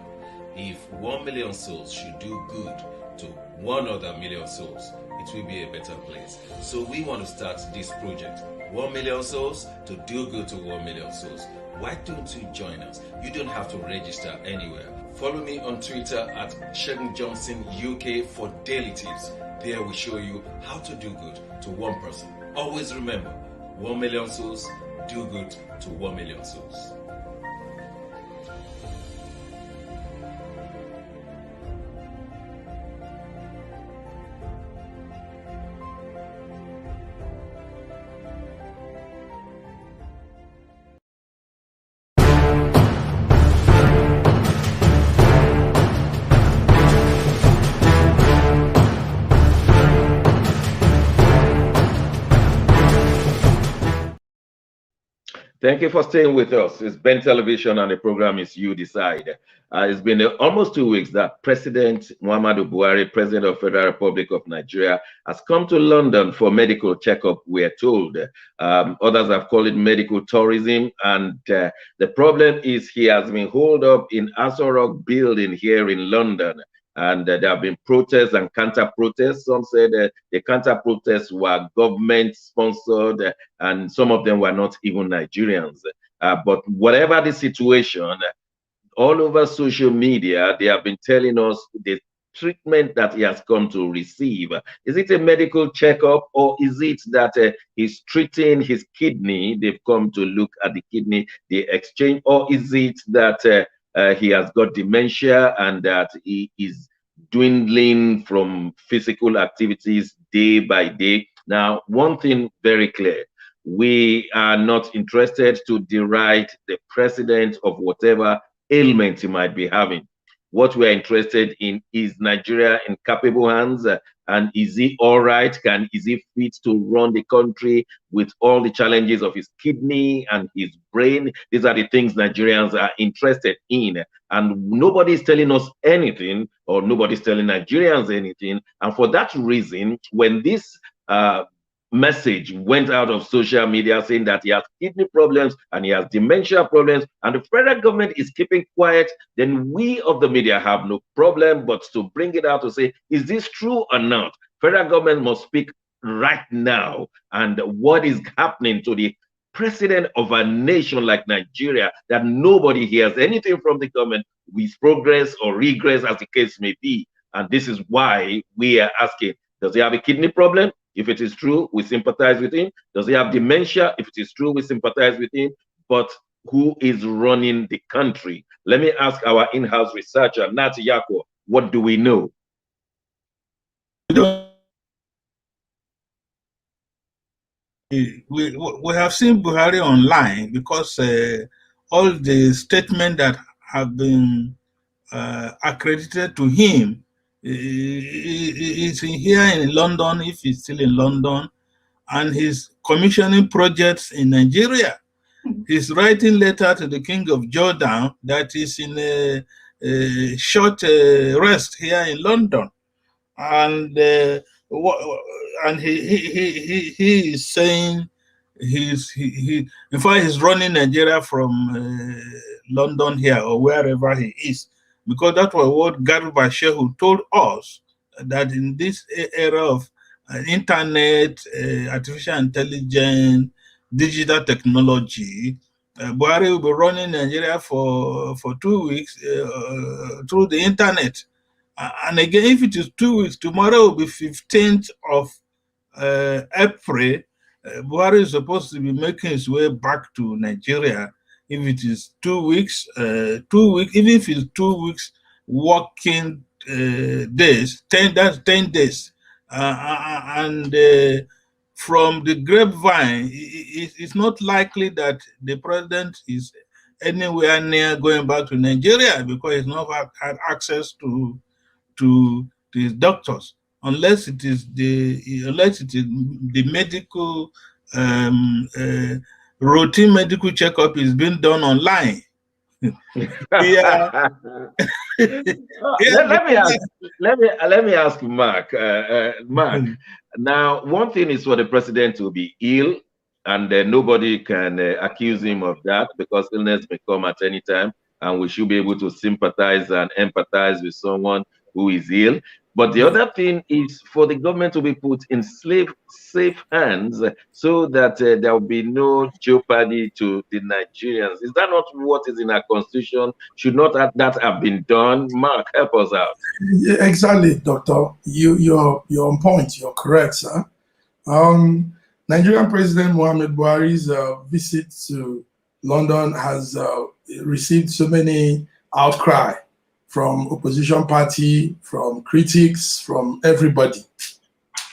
If 1 million souls should do good to 1 other million souls, it will be a better place. So we want to start this project. 1 million souls to do good to 1 million souls. Why don't you join us? You don't have to register anywhere. Follow me on Twitter at Shegun Johnson UK for daily tips. There we show you how to do good to 1 person. Always remember, 1 million souls, do good to 1 million souls. Thank you for staying with us. It's Ben Television and the program is You Decide. It's been almost 2 weeks that President Muhammadu Buhari, President of Federal Republic of Nigeria, has come to London for medical checkup, we are told. Others have called it medical tourism. And the problem is he has been holed up in Aso Rock building here in London. And there have been protests and counter-protests. Some said the counter-protests were government-sponsored, and some of them were not even Nigerians. But whatever the situation, all over social media, they have been telling us the treatment that he has come to receive. Is it a medical checkup, or is it that he's treating his kidney? They've come to look at the kidney, the exchange, or is it that he has got dementia and that he is dwindling from physical activities day by day? Now, one thing very clear, we are not interested to deride the president of whatever ailment he might be having. What we are interested in is Nigeria in capable hands, and is he all right? Is he fit to run the country with all the challenges of his kidney and his brain? These are the things Nigerians are interested in, and nobody's telling us anything, or nobody's telling Nigerians anything. And for that reason, when this message went out of social media saying that he has kidney problems and he has dementia problems, and the federal government is keeping quiet, then we of the media have no problem but to bring it out to say, is this true or not? Federal government must speak right now. And what is happening to the president of a nation like Nigeria, that nobody hears anything from the government with progress or regress, as the case may be? And this is why we are asking, does he have a kidney problem? If it is true, we sympathize with him. Does he have dementia? If it is true, we sympathize with him. But who is running the country? Let me ask our in-house researcher, Nati Yako, what do we know? We have seen Buhari online, because all the statements that have been accredited to him is here in London, if he's still in London, and he's commissioning projects in Nigeria. He's writing letter to the King of Jordan that is in a short rest here in London, and he is saying in fact he's running Nigeria from London here or wherever he is. Because that was what Garba Shehu told us, that in this era of internet, artificial intelligence, digital technology, Buhari will be running Nigeria for 2 weeks through the internet. And again, if it is 2 weeks, tomorrow will be 15th of April. Buhari is supposed to be making his way back to Nigeria. If it is 2 weeks, even if it's 2 weeks working days, that's 10 days. And from the grapevine, it's not likely that the president is anywhere near going back to Nigeria, because he's not had access to his doctors, unless it is the medical routine medical checkup is being done online. Let me ask Mark. Mark, now one thing is for the president to be ill, and nobody can accuse him of that, because illness may come at any time, and we should be able to sympathize and empathize with someone who is ill. But the other thing is for the government to be put in safe hands, so that there will be no jeopardy to the Nigerians. Is that not what is in our constitution? Should not that have been done? Mark, help us out. Yeah, exactly, Doctor. You're on point. You're correct, sir. Nigerian President Muhammadu Buhari's visit to London has received so many outcry from opposition party, from critics, from everybody.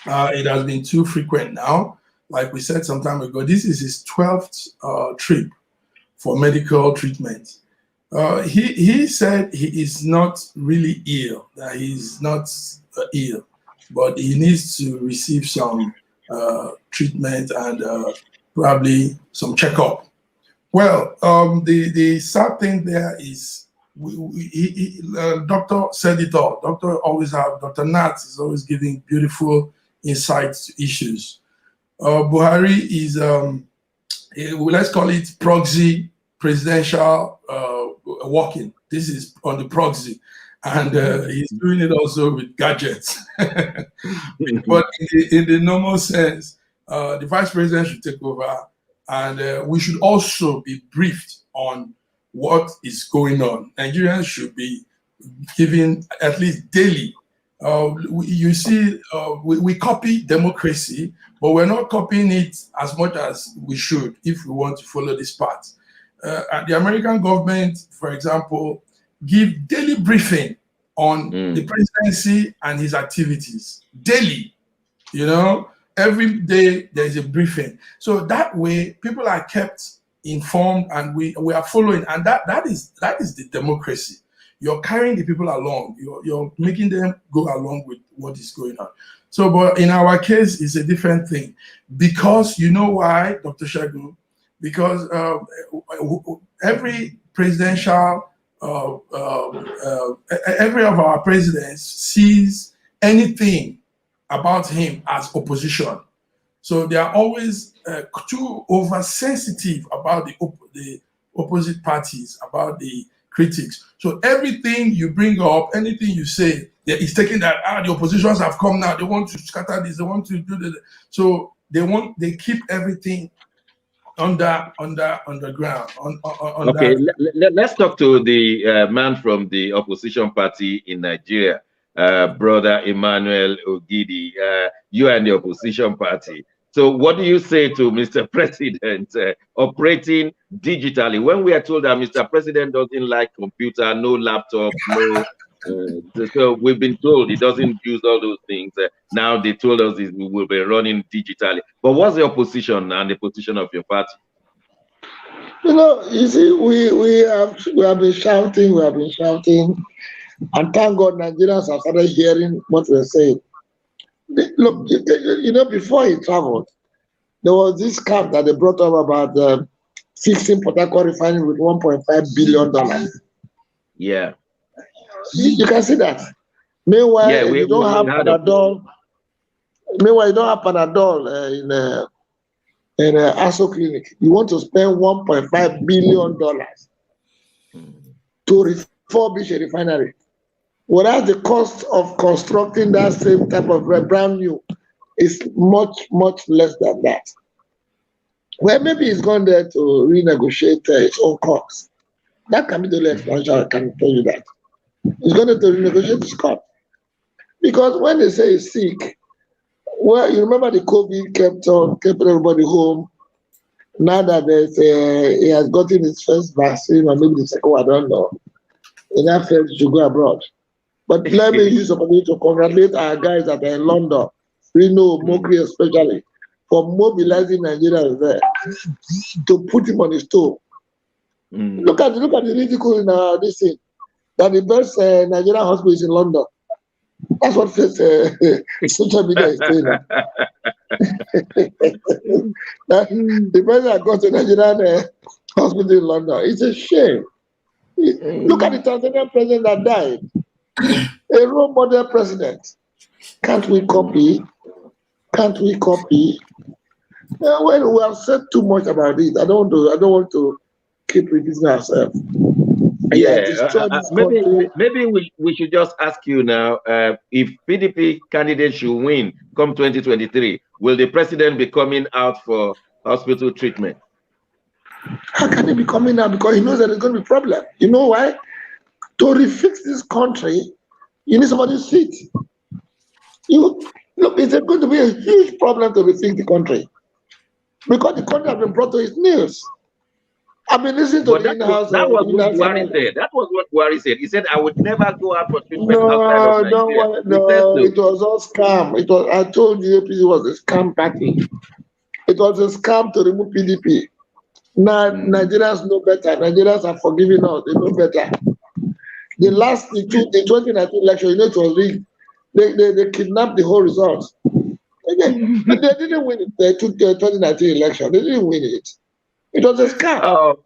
It has been too frequent now. Like we said some time ago, this is his 12th trip for medical treatment. He said he is not really ill, that he's not ill, but he needs to receive some treatment and probably some checkup. Well, the sad thing there is, Doctor said it all. Dr. Nat is always giving beautiful insights to issues. Buhari is, let's call it proxy presidential walking. This is on the proxy. And he's doing it also with gadgets. But in the normal sense, the vice president should take over, and we should also be briefed on what is going on. Nigerians should be given at least daily. You see, we copy democracy, but we're not copying it as much as we should if we want to follow this path. The American government, for example, give daily briefing on the presidency and his activities. Daily, every day there's a briefing. So that way people are kept informed and we are following. And that is the democracy. You're carrying the people along. You're making them go along with what is going on. So, but in our case, it's a different thing. Because you know why, Dr. Segun? Because every presidential every of our presidents sees anything about him as opposition. So they are always too oversensitive about the opposite parties, about the critics. So everything you bring up, anything you say, is taking that, the oppositions have come now, they want to scatter this, they want to do this. So they keep everything underground. Okay, let's talk to the man from the opposition party in Nigeria, Brother Emmanuel Ogidi. You are in the opposition party. So what do you say to Mr. President operating digitally? When we are told that Mr. President doesn't like computer, no laptop, no... so we've been told he doesn't use all those things. Now they told us we will be running digitally. But what's the opposition and the position of your party? You see, we have been shouting, and thank God Nigerians have started hearing what we're saying. Look, before he traveled, there was this scam that they brought up about fixing Port Harcourt refinery with $1.5 billion. Yeah. You can see that. Meanwhile, you don't have Panadol. Meanwhile, you don't have Panadol in ASO clinic. You want to spend $1.5 billion to refurbish a refinery. Whereas the cost of constructing that same type of brand new is much, much less than that. Well, maybe he's gone there to renegotiate his own costs. That can be the only explanation, I can tell you that. He's going to renegotiate his cost. Because when they say he's sick, well, you remember the COVID kept everybody home. Now that he has gotten his first vaccine, or maybe the second one, I don't know. In that phase, he should go abroad. But let me use the opportunity to congratulate our guys that are in London, Reno, Mokri especially, for mobilizing Nigerians there to put him on his toe. Look at the ridicule in this thing, that the best Nigerian hospital is in London. That's what social media is saying. The person that got to Nigerian hospital in London, it's a shame. Look at the Tanzanian president that died. A role model president. Can't we copy? Can't we copy? Well, we have said too much about it. I don't want to keep repeating ourselves. Maybe we should just ask you now, if PDP candidates should win come 2023, will the president be coming out for hospital treatment? How can he be coming out? Because he knows that there's going to be a problem. You know why? To refix this country, you need somebody to sit. Look, it's going to be a huge problem to refix the country. Because the country has been brought to its knees. I've been listening to the in-house. That was what Buhari said. That was what Buhari said. He said, I would never go out for treatment outside of Nigeria. No, it was all scam. I told you APC was a scam party. It was a scam to remove PDP. Now, Nigerians know better. Nigerians are forgiving us. They know better. The 2019 election, it was rigged. They kidnapped the whole results. They didn't win it. They took the 2019 election. They didn't win it. It was a scam. Oh,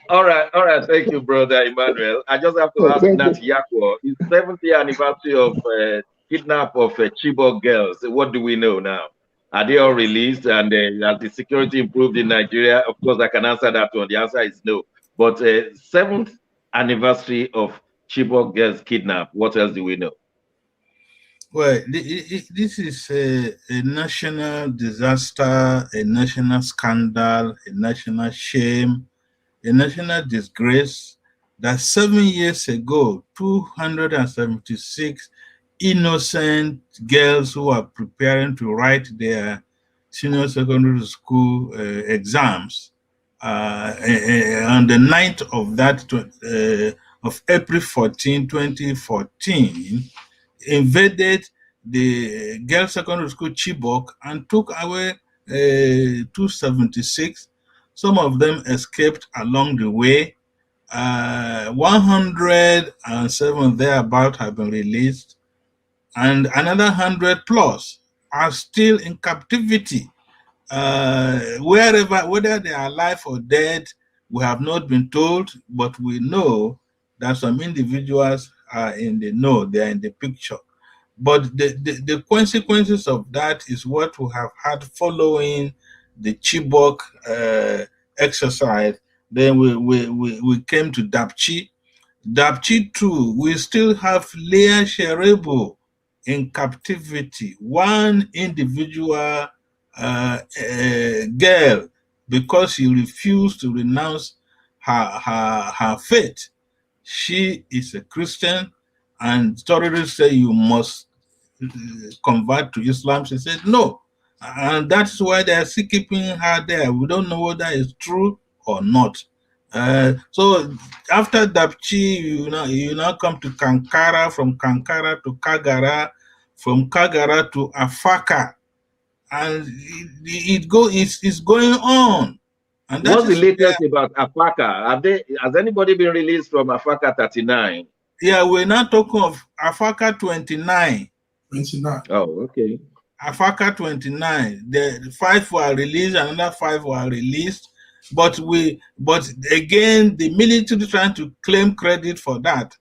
all right. Thank you, brother Emmanuel. I just have to ask Nat Yakwo. It's 70th anniversary of kidnap of Chibok girls. What do we know now? Are they all released? And has the security improved in Nigeria? Of course, I can answer that one. The answer is no. But 7th anniversary of Chibok girls kidnap. What else do we know? Well, this is a national disaster, a national scandal, a national shame, a national disgrace that 7 years ago, 276 innocent girls who are preparing to write their senior secondary school exams on the 9th of of April 14, 2014, invaded the girls' secondary school Chibok and took away 276. Some of them escaped along the way. 107 thereabout have been released, and another 100 plus are still in captivity. Whether they are alive or dead, we have not been told, but we know that some individuals are in the know, they are in the picture. But the consequences of that is what we have had following the Chibok exercise. Then we came to Dapchi. Dapchi too, we still have Leah Sherebo in captivity. One individual girl, because she refused to renounce her faith. She is a Christian, and authorities say you must convert to Islam. She said no, and that's why they are still keeping her there. We don't know whether it's true or not. So after Dapchi, you now come to Kankara, from Kankara to Kagara, from Kagara to Afaka, and it's going on. And what's the latest about Afaka? Has anybody been released from Afaka 39? Yeah, we're not talking of Afaka 29. 29. Oh, okay. Afaka 29. The 5 were released, another 5 were released. But again, the military trying to claim credit for that.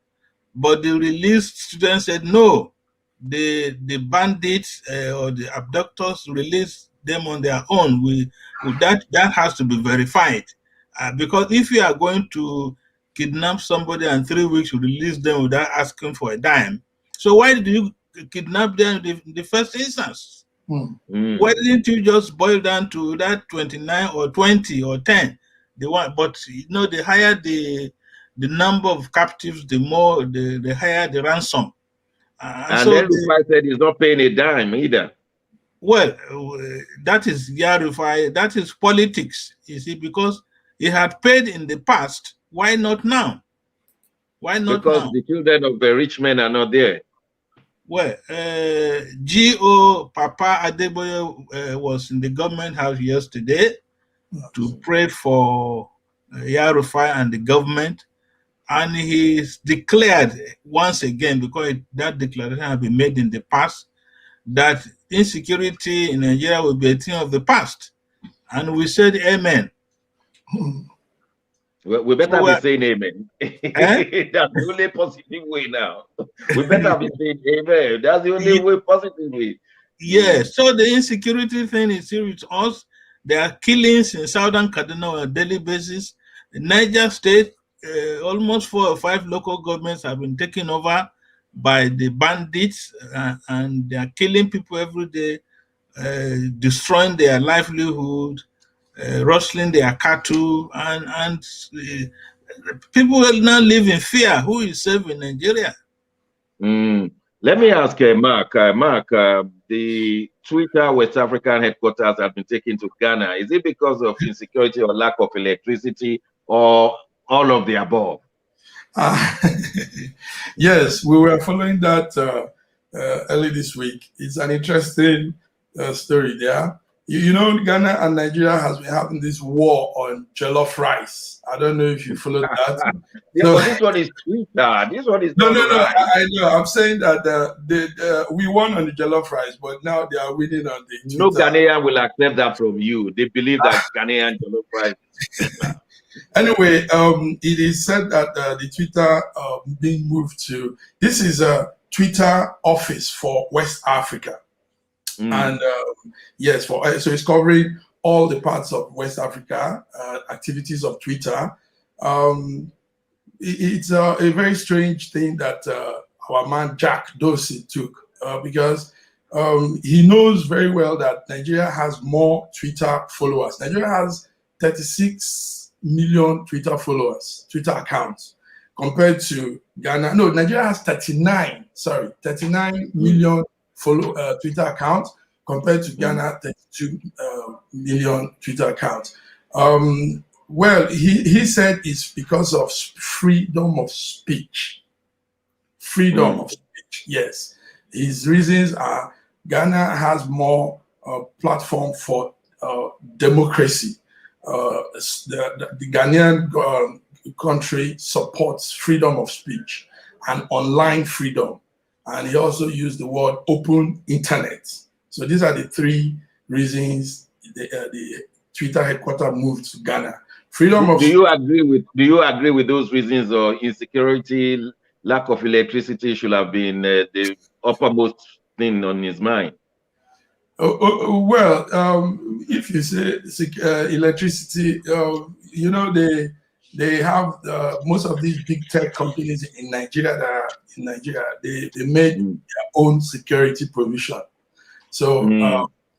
But the released students said no. The bandits or the abductors released them on their own. That has to be verified, because if you are going to kidnap somebody and 3 weeks you release them without asking for a dime, so why did you kidnap them in the first instance? Why didn't you just boil down to that 29 or 20 or 10? But the higher the number of captives, the more the higher the ransom. And so El-Rufai said he's not paying a dime either. Well, that is Yarufai. That is politics, you see, because he had paid in the past. Why not now? Why not because now? The children of the rich men are not there. Well, G.O. Papa Adeboye was in the government house yesterday to pray for Yarufai and the government. And he's declared once again, because that declaration has been made in the past, that insecurity in Nigeria will be a thing of the past. And we said amen. Well, we better be saying amen. That's the only positive way now. We better be saying amen. That's the only way, positive way. Yes, so the insecurity thing is here with us. There are killings in southern Kaduna on a daily basis. In Niger State, almost 4 or 5 local governments have been taken over by the bandits, and they are killing people every day, destroying their livelihood, rustling their cattle, and people will now live in fear. Who is safe in Nigeria? Let me ask Mark. Mark, the Twitter West African headquarters have been taken to Ghana. Is it because of insecurity or lack of electricity, or all of the above? Yes, we were following that early this week. It's an interesting story there. You know, Ghana and Nigeria has been having this war on jollof rice. I don't know if you followed that. Yeah, So, but this one is Twitter. This one is no, not right. I know. I'm saying that we won on the jollof rice, but now they are winning on the Twitter. No Ghanaian will accept that from you. They believe that Ghanaian jollof rice is better. Anyway, it is said that the Twitter being moved to, this is a Twitter office for West Africa. And yes, so it's covering all the parts of West Africa, activities of Twitter. It's a very strange thing that our man Jack Dorsey took because he knows very well that Nigeria has more Twitter followers. Nigeria has 36 million Twitter followers, Twitter accounts, compared to Ghana. No, Nigeria has 39 million Twitter accounts compared to Ghana, 32 million Twitter accounts. Well, he said it's because of freedom of speech. Freedom of speech, yes. His reasons are Ghana has more platform for democracy. The Ghanaian country supports freedom of speech and online freedom. And he also used the word open internet. So these are the three reasons the Twitter headquarters moved to Ghana. Freedom of. Do you agree with those reasons, or insecurity, lack of electricity should have been the uppermost thing on his mind? Well, if you say electricity, you know, they have most of these big tech companies in Nigeria that are in Nigeria. They made their own security provision. So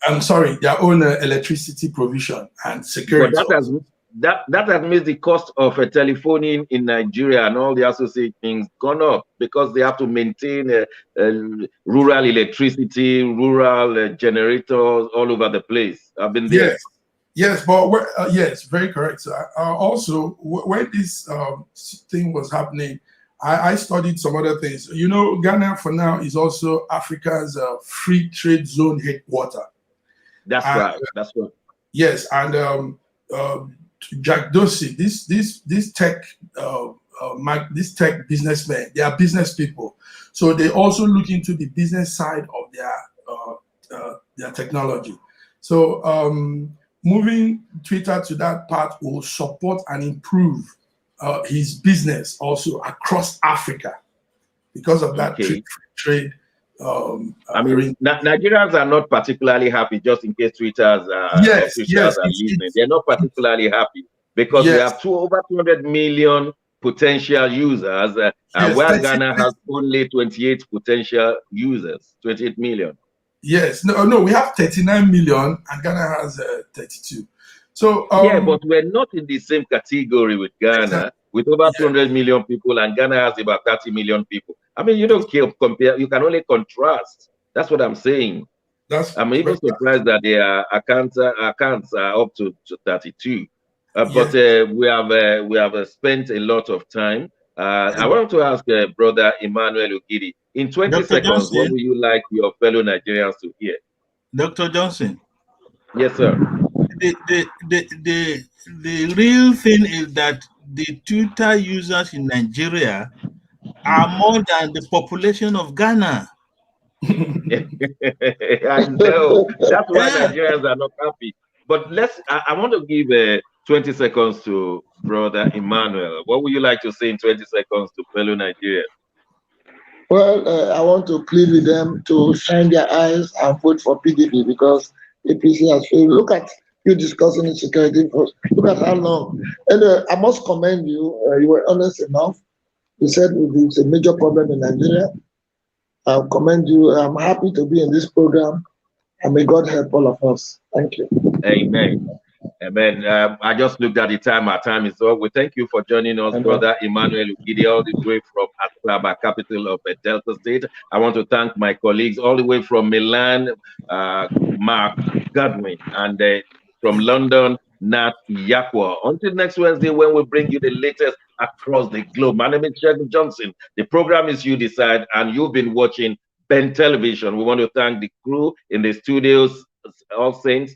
I'm sorry, their own electricity provision and security. But that has made the cost of telephoning in Nigeria and all the associated things gone up because they have to maintain rural electricity, rural generators all over the place. I've been there. Yes, but yes, very correct. So, also, when this thing was happening, I studied some other things. You know, Ghana for now is also Africa's free trade zone headquarter. That's right. That's right. Yes, and Jack Dorsey, this tech businessmen, they are business people, so they also look into the business side of their technology. So moving Twitter to that part will support and improve his business also across Africa because of that trade. I mean, Nigerians are not particularly happy, just in case Twitter's officials are listening. They're not particularly happy because we have over 200 million potential users, where Ghana has only 28 potential users, 28 million. Yes, no, we have 39 million and Ghana has 32. So yeah, but we're not in the same category with Ghana, with over 200 million people, and Ghana has about 30 million people. I mean, you don't compare, you can only contrast. That's what I'm saying. I'm even surprised that their accounts are up to 32. But we have spent a lot of time. I want to ask Brother Emmanuel Ogidi, in 20 Dr. seconds, Johnson, what would you like your fellow Nigerians to hear? Dr. Johnson. Yes, sir. The real thing is that the Twitter users in Nigeria are more than the population of Ghana. I know. That's why Nigerians are not happy. But I want to give 20 seconds to Brother Emmanuel. What would you like to say in 20 seconds to fellow Nigerians? Well, I want to plead with them to shine their eyes and vote for PDP because APC has failed. Look at you discussing insecurity. Look at how long. And I must commend you. You were honest enough. You said it's a major problem in Nigeria. I'll commend you. I'm happy to be in this program. And may God help all of us. Thank you. Amen. Amen. I just looked at the time. Our time is up. We thank you for joining us, Brother Emmanuel Ogidi, all the way from Asaba, capital of Delta State. I want to thank my colleagues all the way from Milan, Mark Godwin, and from London, Nat Yakwa. Until next Wednesday, when we bring you the latest across the globe. My name is Shegun Johnson. The program is You Decide, and you've been watching Ben Television. We want to thank the crew in the studios, All Saints,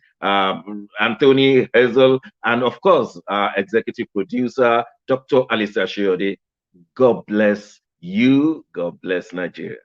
Anthony Hazel, and of course, our executive producer, Dr. Alicia Shiode. God bless you. God bless Nigeria.